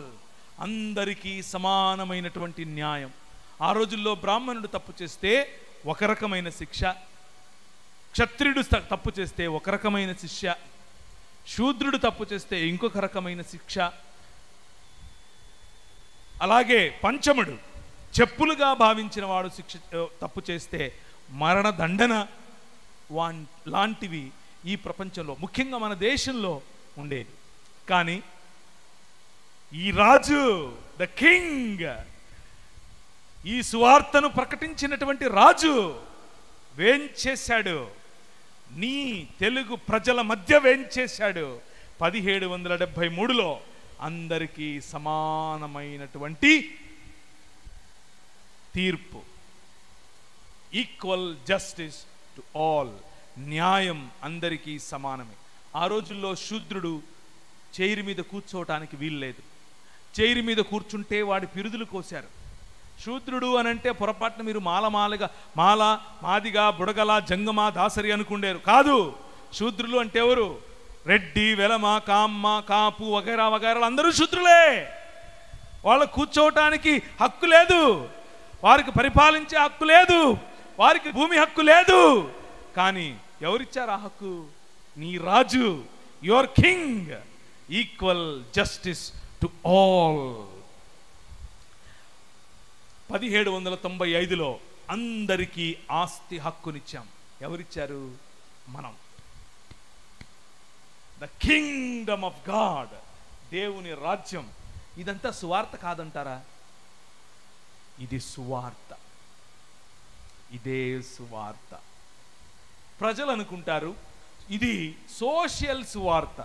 అందరికీ సమానమైనటువంటి న్యాయం. ఆ రోజుల్లో బ్రాహ్మణుడు తప్పు చేస్తే ఒక రకమైన శిక్ష, క్షత్రియుడు తప్పు చేస్తే ఒక రకమైన శిక్ష, శూద్రుడు తప్పు చేస్తే ఇంకొక రకమైన శిక్ష. అలాగే పంచముడు, చెప్పులుగా భావించిన వాడు తప్పు చేస్తే మరణదండన లాంటివి ఈ ప్రపంచంలో, ముఖ్యంగా మన దేశంలో ఉండేది. కానీ ఈ రాజు, ద కింగ్, ఈ సువార్తను ప్రకటించినటువంటి రాజు వేంచేశాడు, నీ తెలుగు ప్రజల మధ్య వేంచేశాడు. 1773లో అందరికీ సమానమైనటువంటి తీర్పు, ఈక్వల్ జస్టిస్ టు ఆల్, న్యాయం అందరికీ సమానమే. ఆ రోజుల్లో శూద్రుడు చైరు మీద కూర్చోవటానికి వీల్లేదు. చైరు మీద కూర్చుంటే వాడి పిరుదులు కోశారు. శూద్రుడు అనంటే పొరపాటున మీరు మాల, మాదిగా, బుడగల, జంగమ, దాసరి అనుకుండేరు. కాదు, శూద్రులు అంటే ఎవరు? రెడ్డి, వెలమ, కామ్మ, కాపు వగైరా వగైరాలు అందరూ శూద్రులే. వాళ్ళకు కూర్చోవటానికి హక్కు లేదు, వారికి పరిపాలించే హక్కు లేదు, వారికి భూమి హక్కు లేదు. కానీ ఎవరిచ్చారు ఆ హక్కు? నీ రాజు, your king. Equal justice to all. 1795లో అందరికీ ఆస్తి హక్కునిచ్చాం. ఎవరిచ్చారు? మనం. ద కింగ్డమ్ ఆఫ్ గాడ్, దేవుని రాజ్యం. ఇదంతా సువార్త కాదంటారా? ఇది సువార్త, ఇదే సువార్త. ప్రజలు అనుకుంటారు ఇది సోషల్ సువార్త,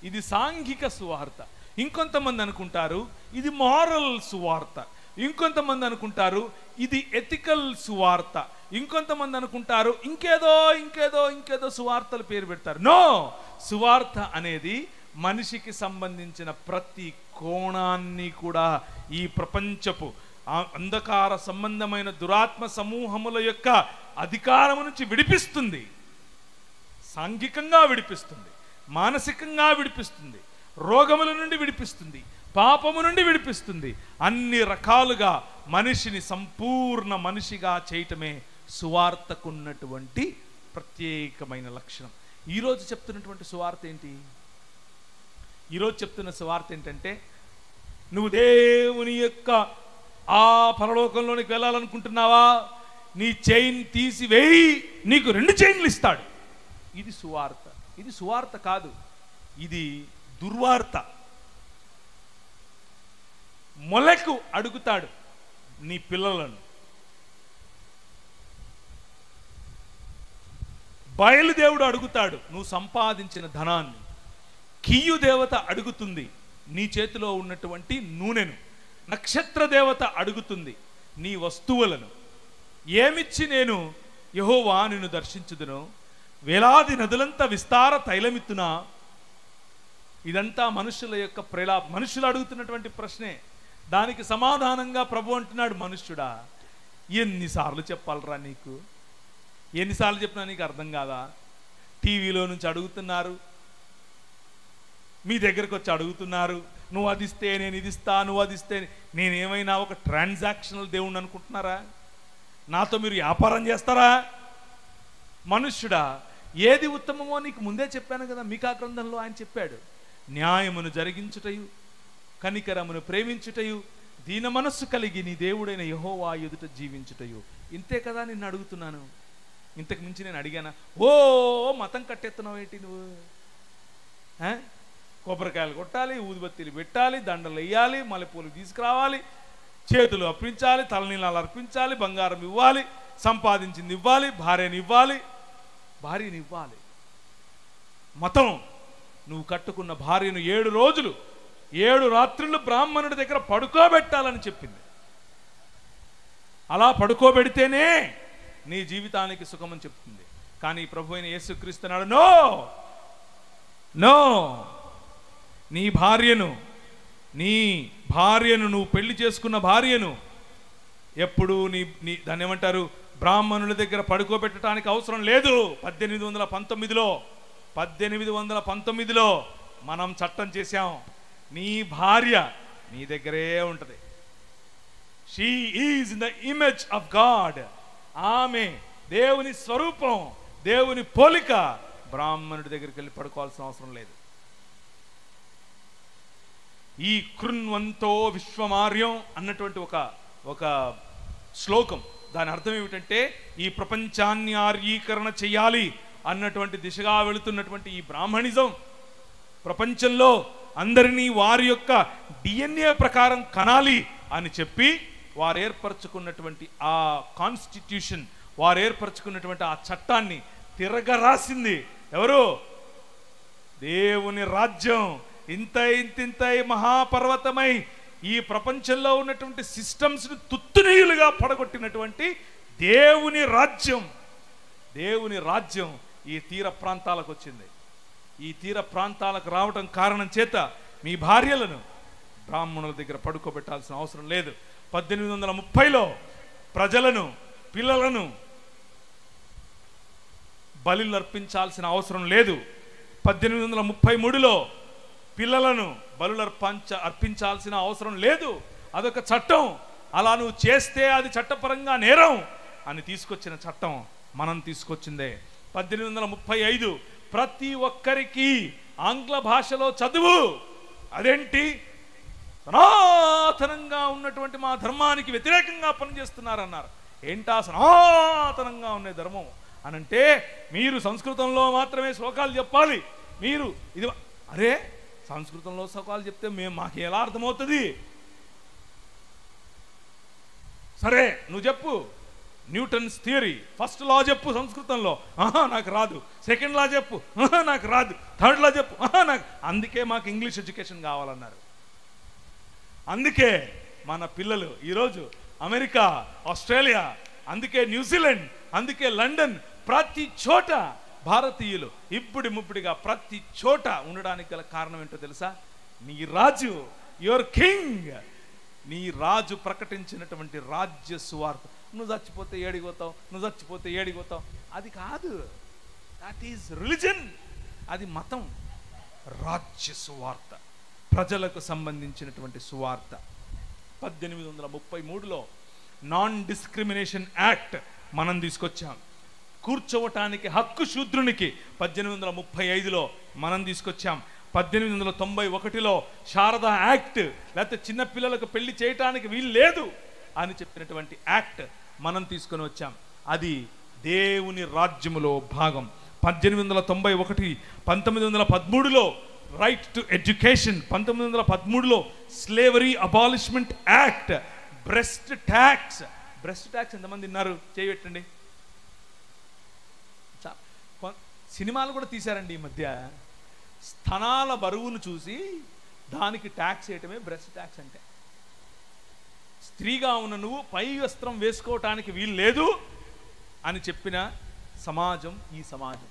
ఇది సాంఘిక సువార్త. ఇంకొంతమంది అనుకుంటారు ఇది మారల్ సువార్త. ఇంకొంతమంది అనుకుంటారు ఇది ఎథికల్ సువార్త. ఇంకొంతమంది అనుకుంటారు ఇంకేదో ఇంకేదో ఇంకేదో సువార్తల పేరు పెడతారు. నో, సువార్త అనేది మనిషికి సంబంధించిన ప్రతి కోణాన్ని కూడా, ఈ ప్రపంచపు ఆ అంధకార సంబంధమైన దురాత్మ సమూహముల యొక్క అధికారము నుంచి విడిపిస్తుంది. సాంఘికంగా విడిపిస్తుంది, మానసికంగా విడిపిస్తుంది, రోగముల నుండి విడిపిస్తుంది, పాపము నుండి విడిపిస్తుంది. అన్ని రకాలుగా మనిషిని సంపూర్ణ మనిషిగా చేయటమే సువార్తకున్నటువంటి ప్రత్యేకమైన లక్షణం. ఈరోజు చెప్తున్నటువంటి సువార్త ఏంటి? ఈరోజు చెప్తున్న సువార్త ఏంటంటే, నువ్వు దేవుని యొక్క ఆ పరలోకంలోనికి వెళ్ళాలనుకుంటున్నావా? నీ చైన్ తీసివేయి, నీకు 2 చైన్లు ఇస్తాడు. ఇది సువార్త. ఇది సువార్త కాదు, ఇది దుర్వార్త. మొలకు అడుగుతాడు నీ పిల్లలను, బయలుదేవుడు అడుగుతాడు నువ్వు సంపాదించిన ధనాన్ని, కియ్యు దేవత అడుగుతుంది నీ చేతిలో ఉన్నటువంటి నూనెను, నక్షత్ర దేవత అడుగుతుంది నీ వస్తువులను. ఏమిచ్చి నేను యెహోవా నిన్ను దర్శించుదును? వేలాది నదులంతా విస్తార తైలమిత్తునా? ఇదంతా మనుషుల యొక్క మనుషులు అడుగుతున్నటువంటి ప్రశ్నే. దానికి సమాధానంగా ప్రభు అంటున్నాడు, మనుష్యుడా ఎన్నిసార్లు చెప్పాలరా నీకు? ఎన్నిసార్లు చెప్పినా నీకు అర్థం కాదా? టీవీలో నుంచి అడుగుతున్నారు, మీ దగ్గరకు వచ్చి అడుగుతున్నారు, నువ్వు అది ఇస్తే నేను ఇది ఇస్తా, నువ్వు అది ఇస్తే నేనేమైనా ఒక ట్రాన్సాక్షనల్ దేవుణ్ణి అనుకుంటున్నారా? నాతో మీరు వ్యాపారం చేస్తారా? మనుష్యుడా ఏది ఉత్తమమో నీకు ముందే చెప్పాను కదా. మీకా గ్రంథంలో ఆయన చెప్పాడు, న్యాయమును జరిగించుటయు, కనికరమును ప్రేమించుటయు, దీన మనస్సు కలిగి నీ దేవుడైన యెహోవా ఎదుట జీవించుటయు. ఇంతే కదా నిన్ను అడుగుతున్నాను. ఇంతకు మించి నేను అడిగానా? ఓ మతం కట్టెత్తున్నావు ఏంటి నువ్వు? కొబ్బరికాయలు కొట్టాలి, ఊదిబత్తీలు పెట్టాలి, దండలు వేయాలి, మల్లెపూలు తీసుకురావాలి, చేతులు అర్పించాలి, తలనీలాలు అర్పించాలి, బంగారం ఇవ్వాలి, సంపాదించింది ఇవ్వాలి, భార్యని ఇవ్వాలి. మతం నువ్వు కట్టుకున్న భార్యను 7 రోజులు 7 రాత్రులు బ్రాహ్మణుడి దగ్గర పడుకోబెట్టాలని చెప్పింది. అలా పడుకోబెడితేనే నీ జీవితానికి సుఖమని చెప్తుంది. కానీ ప్రభు అయిన యేసుక్రీస్తు అన్నాడు, నో, నీ భార్యను నువ్వు పెళ్లి చేసుకున్న భార్యను ఎప్పుడు నీ దాన్ని ఏమంటారు, బ్రాహ్మణుల దగ్గర పడుకోబెట్టడానికి అవసరం లేదు. 1819లో మనం చట్టం చేశాం, నీ భార్య నీ దగ్గరే ఉంటుంది. She is in the image of God. ఆమె దేవుని స్వరూపం, దేవుని పోలిక. బ్రాహ్మణుడి దగ్గరికి వెళ్ళి పడుకోవాల్సిన అవసరం లేదు. ఈ కృణ్వంతో విశ్వమార్యం అన్నటువంటి ఒక శ్లోకం, దాని అర్థం ఏమిటంటే, ఈ ప్రపంచాన్ని ఆర్యీకరణ చెయ్యాలి అన్నటువంటి దిశగా వెళుతున్నటువంటి ఈ బ్రాహ్మణిజం ప్రపంచంలో అందరినీ వారి యొక్క DNA ప్రకారం కనాలి అని చెప్పి వారు ఏర్పరచుకున్నటువంటి ఆ కాన్స్టిట్యూషన్, వారు ఏర్పరచుకున్నటువంటి ఆ చట్టాన్ని తిరగరాసింది ఎవరు? దేవుని రాజ్యం. ఇంతై మహాపర్వతమై ఈ ప్రపంచంలో ఉన్నటువంటి సిస్టమ్స్ని తుత్తునీయులుగా పడగొట్టినటువంటి దేవుని రాజ్యం ఈ తీర ప్రాంతాలకు వచ్చింది. ఈ తీర ప్రాంతాలకు రావటం కారణం చేత మీ భార్యలను బ్రాహ్మణుల దగ్గర పడుకోబెట్టాల్సిన అవసరం లేదు. 1830లో ప్రజలను, పిల్లలను బలులు అర్పించాల్సిన అవసరం లేదు. 1833లో పిల్లలను బలులు అర్పించాల్సిన అవసరం లేదు. అదొక చట్టం. అలా నువ్వు చేస్తే అది చట్టపరంగా నేరం అని తీసుకొచ్చిన చట్టం మనం తీసుకొచ్చిందే. 1835 ప్రతి ఒక్కరికి ఆంగ్ల భాషలో చదువు. అదేంటి? సనాతనంగా ఉన్నటువంటి మా ధర్మానికి వ్యతిరేకంగా పనిచేస్తున్నారన్నారు. ఏంటా సనాతనంగా ఉండే ధర్మం అనంటే, మీరు సంస్కృతంలో మాత్రమే శ్లోకాలు చెప్పాలి, మీరు ఇది. అరే, సంస్కృతంలో శ్లోకాలు చెప్తే మాకు ఎలా అర్థమవుతుంది? సరే నువ్వు చెప్పు, న్యూటన్స్ థియరీ ఫస్ట్ లా చెప్పు సంస్కృతంలో. నాకు రాదు. సెకండ్ లా చెప్పు. నాకు రాదు. థర్డ్ లా చెప్పు. నాకు. అందుకే మాకు ఇంగ్లీష్ ఎడ్యుకేషన్ కావాలన్నారు. అందుకే మన పిల్లలు ఈరోజు అమెరికా, ఆస్ట్రేలియా, అందుకే న్యూజిలాండ్, అందుకే లండన్, ప్రతి చోట భారతీయులు ముప్పుడిగా ప్రతి చోట ఉండడానికి గల కారణం ఏంటో తెలుసా? నీ రాజు, యువర్ కింగ్ నీ రాజు ప్రకటించినటువంటి రాజ్య సువార్త. నువ్వు చచ్చిపోతే ఏడిపోతావు, నువ్వు చచ్చిపోతే ఏడిపోతావు, అది కాదు. దట్ ఈజ్ రిలిజన్, అది మతం. రాజ్య సువార్త, ప్రజలకు సంబంధించినటువంటి సువార్త. 1833లో నాన్ డిస్క్రిమినేషన్ యాక్ట్ మనం తీసుకొచ్చాం. కూర్చోవటానికి హక్కు శూద్రునికి 1835లో మనం తీసుకొచ్చాం. 1891లో శారదా యాక్ట్, లేకపోతే చిన్నపిల్లలకు పెళ్లి చేయటానికి వీలు లేదు అని చెప్పినటువంటి యాక్ట్ మనం తీసుకొని వచ్చాం. అది దేవుని రాజ్యములో భాగం. 1891, 1913లో రైట్ టు ఎడ్యుకేషన్, 1913లో slavery abolishment act, breast tax. Breast tax ఎంతమంది విన్నారు? చేయబెట్టండి. సినిమాలు కూడా తీశారండి ఈ మధ్య. స్తనాల బరువును చూసి దానికి ట్యాక్స్ వేయటమే బ్రెస్ట్ ట్యాక్స్ అంటే. స్త్రీగా ఉన్న నువ్వు పై వస్త్రం వేసుకోవటానికి వీలు లేదు అని చెప్పిన సమాజం ఈ సమాజం.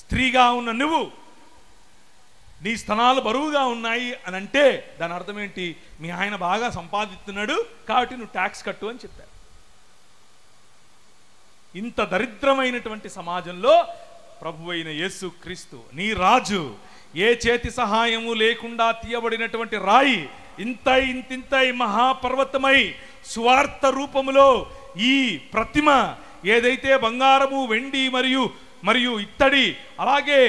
స్త్రీగా ఉన్న నువ్వు నీ స్తనాలు బరువుగా ఉన్నాయి అని అంటే దాని అర్థం ఏంటి? మీ ఆయన బాగా సంపాదిస్తున్నాడు కాబట్టి నువ్వు ట్యాక్స్ కట్టు అని చెప్పారు. ఇంత దరిద్రమైనటువంటి సమాజంలో ప్రభువైన యేసు క్రీస్తు నీ రాజు, ఏ చేతి సహాయము లేకుండా తీయబడినటువంటి రాయి ఇంతింతై మహాపర్వతమై సువార్త రూపములో ఈ ప్రతిమ ఏదైతే బంగారము, వెండి మరియు ఇత్తడి, అలాగే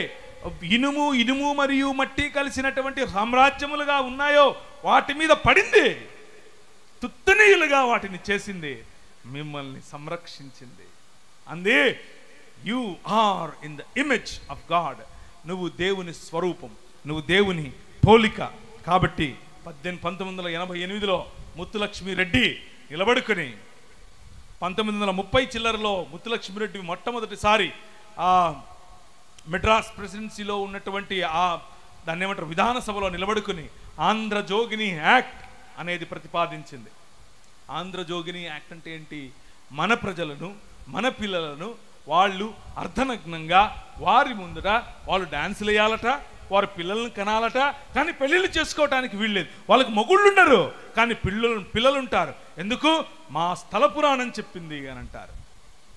ఇనుము మరియు మట్టి కలిసినటువంటి సామ్రాజ్యములుగా ఉన్నాయో వాటి మీద పడింది, తుత్తనీయులుగా వాటిని చేసింది, మిమ్మల్ని సంరక్షించింది. అందే you are in the image of God. నువ్వు దేవుని స్వరూపం, నువ్వు దేవుని పోలిక. కాబట్టి 1988లో ముత్తులక్ష్మిరెడ్డి నిలబడుకుని 1930 చిల్లరలో ముత్తులక్ష్మిరెడ్డి మొట్టమొదటిసారి ఆ మెడ్రాస్ ప్రెసిడెన్సీలో ఉన్నటువంటి దాన్ని ఏమంటారు విధానసభలో నిలబడుకుని ఆంధ్రజోగిని యాక్ట్ అనేది ప్రతిపాదించింది. ఆంధ్రజోగిని యాక్ట్ అంటే ఏంటి? మన ప్రజలను, మన పిల్లలను వాళ్ళు అర్ధనగ్నంగా వారి ముందట వాళ్ళు డాన్సులు వేయాలట, వారి పిల్లలను కనాలట, కానీ పెళ్ళిళ్ళు చేసుకోవటానికి వీల్లేదు. వాళ్ళకి మొగుళ్ళు ఉండరు కానీ పిల్లలు ఉంటారు. ఎందుకు? మా స్థల పురాణం చెప్పింది అని అంటారు.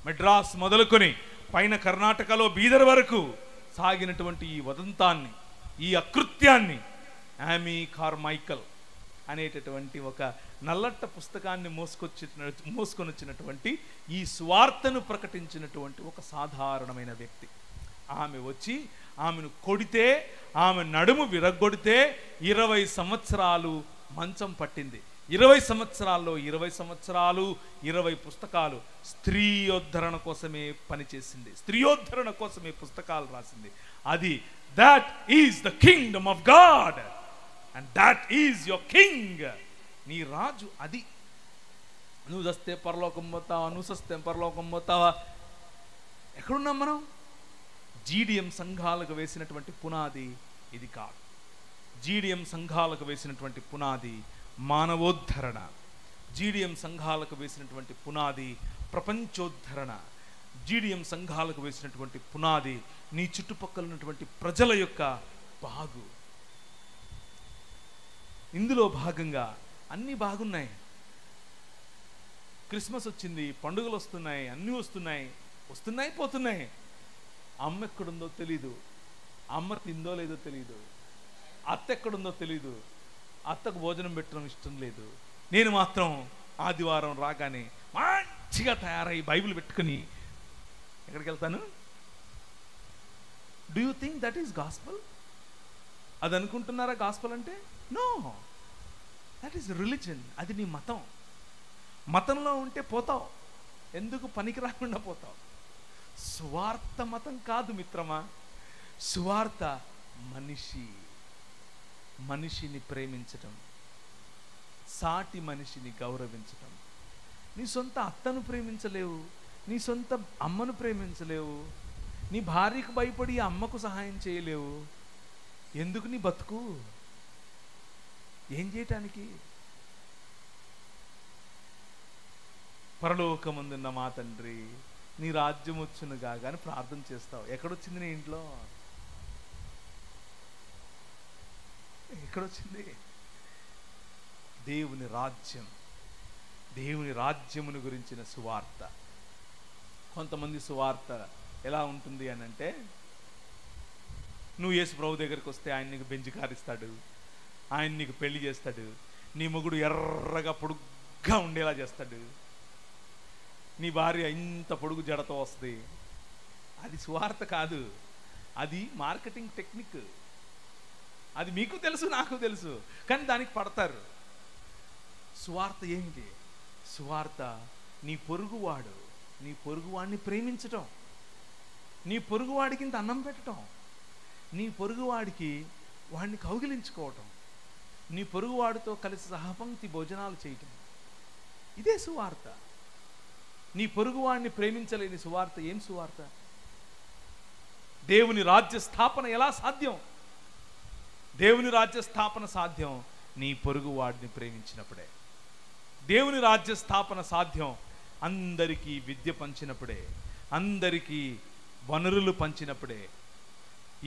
మెడ్రాస్ మొదలుకొని పైన కర్ణాటకలో బీదర్ వరకు సాగినటువంటి ఈ వదంతాన్ని, ఈ అకృత్యాన్ని యామీ కార్మైకల్ అనేటటువంటి ఒక నల్లట్ట పుస్తకాన్ని మోసుకొని వచ్చినటువంటి ఈ సువార్తను ప్రకటించినటువంటి ఒక సాధారణమైన వ్యక్తి. ఆమె వచ్చి ఆమెను కొడితే, ఆమె నడుము విరగొడితే 20 సంవత్సరాలు మంచం పట్టింది. 20 సంవత్సరాల్లో 20 సంవత్సరాలు 20 పుస్తకాలు స్త్రీయోద్ధరణ కోసమే పనిచేసింది, స్త్రీయోద్ధరణ కోసమే పుస్తకాలు రాసింది. అది that is the Kingdom of God and that is your king. నీ రాజు అది. నువ్వు చస్తే పరలోకం పోతావా, నువ్వు చస్తే పరలోకం పోతావా? ఎక్కడున్నాం మనం? జీడిఎం సంఘాలకు వేసినటువంటి పునాది ఇది కాదు. జీడిఎం సంఘాలకు వేసినటువంటి పునాది మానవోద్ధరణ. జీడిఎం సంఘాలకు వేసినటువంటి పునాది ప్రపంచోద్ధరణ. జీడిఎం సంఘాలకు వేసినటువంటి పునాది నీ చుట్టుపక్కల ఉన్నటువంటి ప్రజల యొక్క బాగు. ఇందులో భాగంగా అన్నీ బాగున్నాయి. క్రిస్మస్ వచ్చింది, పండుగలు వస్తున్నాయి, అన్నీ వస్తున్నాయి పోతున్నాయి. అమ్మ ఎక్కడుందో తెలీదు, అమ్మ తిందో లేదో తెలీదు, అత్త ఎక్కడుందో తెలీదు, అత్తకు భోజనం పెట్టడం ఇష్టం లేదు. నేను మాత్రం ఆదివారం రాగానే మంచిగా తయారై బైబిల్ పెట్టుకుని ఎక్కడికి వెళ్తాను? Do you think that is gospel? అది అనుకుంటున్నారా గాస్పల్ అంటే? No, that is religion. అది నీ మతం. మతంలో ఉంటే పోతావు, ఎందుకు పనికి రాకుండా పోతావు. సువార్త మతం కాదు మిత్రమా. సువార్త మనిషిని ప్రేమించటం, సాటి మనిషిని గౌరవించటం. నీ సొంత అత్తను ప్రేమించలేవు, నీ సొంత అమ్మను ప్రేమించలేవు, నీ భార్యకు భయపడి అమ్మకు సహాయం చేయలేవు. ఎందుకు నీ బతుకు? ఏం చేయటానికి? పరలోకమందున్న మా తండ్రి నీ రాజ్యం వచ్చునుగా అని ప్రార్థన చేస్తావు. ఎక్కడొచ్చింది నీ ఇంట్లో? ఎక్కడొచ్చింది? దేవుని రాజ్యం, దేవుని రాజ్యమును గురించిన సువార్త. కొంతమంది సువార్త ఎలా ఉంటుంది అని అంటే, నువ్వు యేసు ప్రభు దగ్గరికి వస్తే ఆయన నీకు బెంచి కారిస్తాడు, ఆయన నీకు పెళ్లి చేస్తాడు, నీ మొగుడు ఎర్రగా పొడుగ్గా ఉండేలా చేస్తాడు, నీ భార్య ఇంత పొడుగు జడతో వస్తుంది. అది సువార్త కాదు, అది మార్కెటింగ్ టెక్నిక్. అది మీకు తెలుసు, నాకు తెలుసు, కానీ దానికి పడతారు. సువార్త ఏంటి? సువార్త నీ పొరుగువాడిని ప్రేమించటం, నీ పొరుగువాడికి ఇంత అన్నం పెట్టడం, నీ పొరుగువాడికి వాడిని కౌగిలించుకోవటం, నీ పొరుగువాడితో కలిసి సహపంక్తి భోజనాలు చేయటం. ఇదే సువార్త. నీ పొరుగువాడిని ప్రేమించలేని సువార్త ఏం సువార్త? దేవుని రాజ్య స్థాపన ఎలా సాధ్యం? దేవుని రాజ్య స్థాపన సాధ్యం నీ పొరుగువాడిని ప్రేమించినప్పుడే. దేవుని రాజ్య స్థాపన సాధ్యం అందరికీ విద్య పంచినప్పుడే, అందరికీ వనరులు పంచినప్పుడే.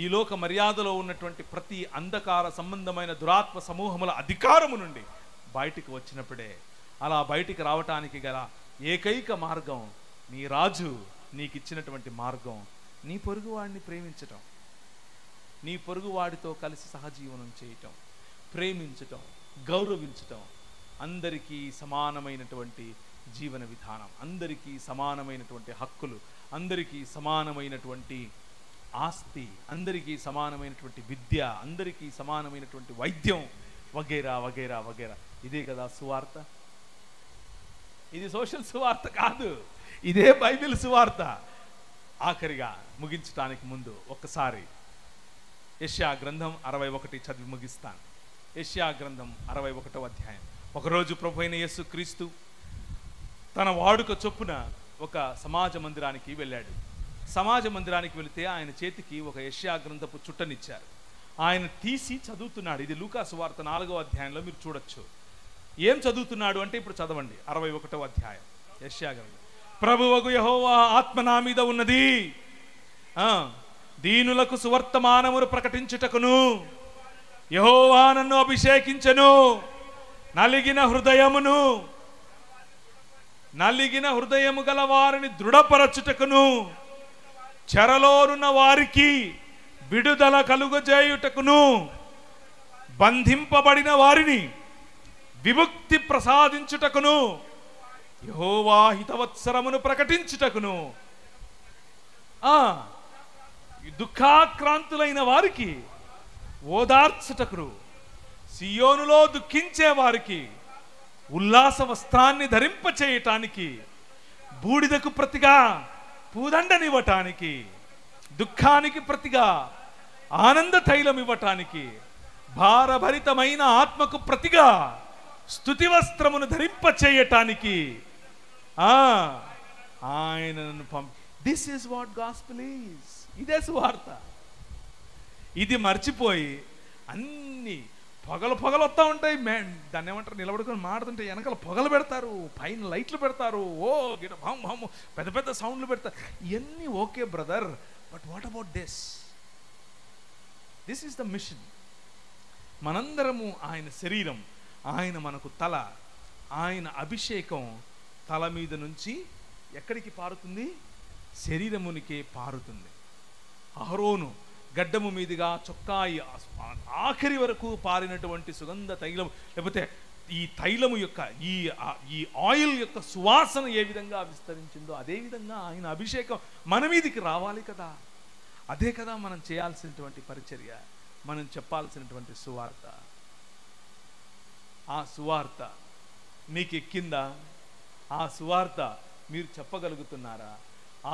ఈ లోక మర్యాదలో ఉన్నటువంటి ప్రతి అంధకార సంబంధమైన దురాత్మ సమూహముల అధికారము నుండి బయటికి వచ్చినప్పుడే. అలా బయటికి రావటానికి గల ఏకైక మార్గం, నీ రాజు నీకు ఇచ్చినటువంటి మార్గం, నీ పొరుగువాడిని ప్రేమించటం, నీ పొరుగువాడితో కలిసి సహజీవనం చేయటం, ప్రేమించటం, గౌరవించటం. అందరికీ సమానమైనటువంటి జీవన విధానం, అందరికీ సమానమైనటువంటి హక్కులు, అందరికీ సమానమైనటువంటి ఆస్తి, అందరికీ సమానమైనటువంటి విద్య, అందరికీ సమానమైనటువంటి వైద్యం, వగేరా వగేరా వగేరా. ఇదే కదా సువార్త. ఇది సోషల్ సువార్త కాదు, ఇదే బైబిల్ సువార్త. ఆఖరిగా ముగించడానికి ముందు ఒక్కసారి యెషయా గ్రంథం 61 చదివి ముగిస్తాను. యెషయా గ్రంథం 61వ అధ్యాయం. ఒకరోజు ప్రభు అయిన యేసు క్రీస్తు తన వాడుక చొప్పున ఒక సమాజ మందిరానికి వెళ్ళాడు. సమాజ మందిరానికి వెళితే ఆయన చేతికి ఒక యెషయా గ్రంథపు చుట్టనిచ్చారు. ఆయన తీసి చదువుతున్నాడు. ఇది లూకా సువార్త 4వ అధ్యాయంలో మీరు చూడొచ్చు. ఏం చదువుతున్నాడు అంటే ఇప్పుడు చదవండి. 61వ అధ్యాయం యెషయా గ్రంథం. ప్రభువగు యెహోవా ఆత్మ నా మీద ఉన్నది, దీనులకు సువర్తమానమును ప్రకటించుటకును యెహోవా నన్ను అభిషేకించెను, నలిగిన హృదయము గల వారిని దృఢపరచుటకును, చెరలోనున్న వారికి విడుదల కలుగజేయుటకును, బంధింపబడిన వారిని విముక్తి ప్రసాదించుటకును, యెహోవా హితవత్సరమును ప్రకటించుటకును, దుఃఖాక్రాంతులైన వారికి ఓదార్చుటకును, సియోనులో దుఃఖించే వారికి ఉల్లాస వస్త్రాన్ని ధరింపచేయటానికి, బూడిదకు ప్రతిగా పూదండనివ్వటానికి, దుఃఖానికి ప్రతిగా ఆనంద తైలం ఇవ్వటానికి, భారభరితమైన ఆత్మకు ప్రతిగా స్తుతి వస్త్రమును ధరింపచేయటానికి ఆయనను this is what gospel is. ఇదే సువార్త. ఇది మర్చిపోయి అన్ని పొగలు వస్తూ ఉంటాయి. దాన్ని ఏమంటారు, నిలబడుకొని మాడుతుంటే వెనకాల పొగలు పెడతారు, పైన లైట్లు పెడతారు, గిట భామ్ భామ్ పెద్ద పెద్ద సౌండ్లు పెడతారు. ఇవన్నీ okay brother, but what about this is the mission. మనందరము ఆయన శరీరం, ఆయన మనకు తల. ఆయన అభిషేకం తల మీద నుంచి ఎక్కడికి పారుతుంది? శరీరమునికే పారుతుంది. అహరోను గడ్డము మీదుగా చొక్కాయి ఆఖరి వరకు పారినటువంటి సుగంధ తైలం, లేకపోతే ఈ తైలము యొక్క ఈ ఆయిల్ యొక్క సువాసన ఏ విధంగా విస్తరించిందో అదేవిధంగా ఆయన అభిషేకం మన మీదికి రావాలి కదా. అదే కదా మనం చేయాల్సినటువంటి పరిచర్య, మనం చెప్పాల్సినటువంటి సువార్త. ఆ సువార్త మీకు ఎక్కిందా? ఆ సువార్త మీరు చెప్పగలుగుతున్నారా?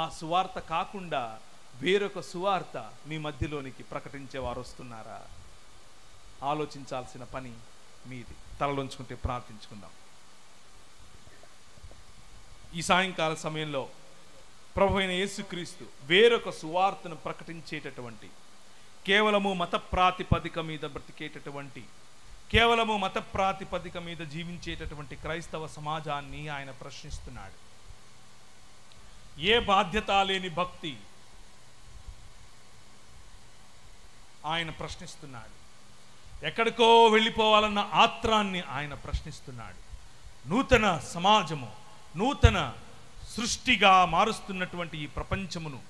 ఆ సువార్త కాకుండా వేరొక సువార్త మీ మధ్యలోనికి ప్రకటించే వారు వస్తున్నారా? ఆలోచించాల్సిన పని మీది. తలలోంచుకుంటే ప్రార్థించుకుందాం. ఈ సాయంకాల సమయంలో ప్రభు అయిన యేసుక్రీస్తు వేరొక సువార్తను ప్రకటించేటటువంటి, కేవలము మత ప్రాతిపదిక మీద బ్రతికేటటువంటి, కేవలము మత ప్రాతిపదిక మీద జీవించేటటువంటి క్రైస్తవ సమాజాన్ని ఆయన ప్రశ్నిస్తున్నాడు. ఏ బాధ్యత లేని భక్తి ఆయన ప్రశ్నిస్తున్నాడు. ఎక్కడికో వెళ్ళిపోవాలన్న ఆత్రాన్ని ఆయన ప్రశ్నిస్తున్నాడు. నూతన సమాజము, నూతన సృష్టిగా మారుస్తున్నటువంటి ఈ ప్రపంచమును,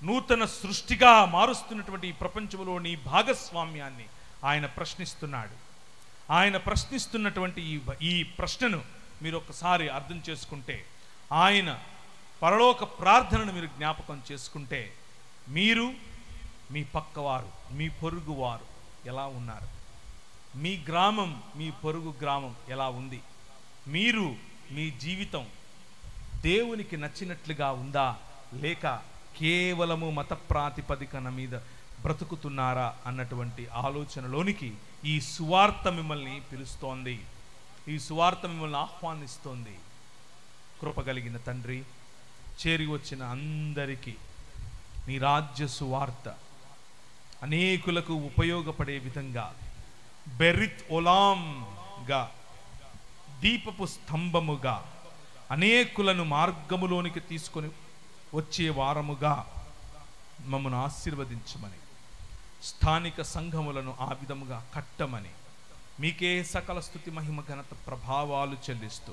నూతన సృష్టిగా మారుస్తున్నటువంటి ఈ ప్రపంచములోని భాగస్వామ్యాన్ని ఆయన ప్రశ్నిస్తున్నాడు. ఆయన ప్రశ్నిస్తున్నటువంటి ఈ ప్రశ్నను మీరు ఒకసారి అర్థం చేసుకుంటే, ఆయన పరలోక ప్రార్థనను మీరు జ్ఞాపకం చేసుకుంటే, మీరు, మీ పక్కవారు, మీ పొరుగువారు ఎలా ఉన్నారు? మీ గ్రామం, మీ పొరుగు గ్రామం ఎలా ఉంది? మీరు, మీ జీవితం దేవునికి నచ్చినట్లుగా ఉందా, లేక కేవలము మత ప్రాతిపదికన మీద బ్రతుకుతున్నారా అన్నటువంటి ఆలోచనలోనికి ఈ సువార్త మిమ్మల్ని పిలుస్తోంది. ఈ సువార్త మిమ్మల్ని ఆహ్వానిస్తోంది. కృపగలిగిన తండ్రి, చేరి వచ్చిన అందరికీ నీ రాజ్య సువార్త అనేకులకు ఉపయోగపడే విధంగా బెరిత్ ఒలాంగా, దీపపు స్తంభముగా, అనేకులను మార్గములోనికి తీసుకొని వచ్చే వారముగా మమ్మను ఆశీర్వదించమని, స్థానిక సంఘములను ఆ విధముగా కట్టమని, మీకే సకల స్తుతి మహిమ ఘనత ప్రభావాలు చెల్లిస్తూ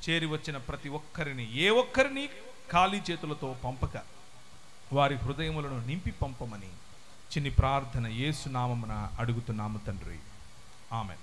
చేరి వచ్చిన ప్రతి ఒక్కరిని, ఏ ఒక్కరిని ఖాళీ చేతులతో పంపక వారి హృదయములను నింపి పంపమని చిన్ని ప్రార్థన యేసు నామమున అడుగుతున్నాము తండ్రి. ఆమెన్.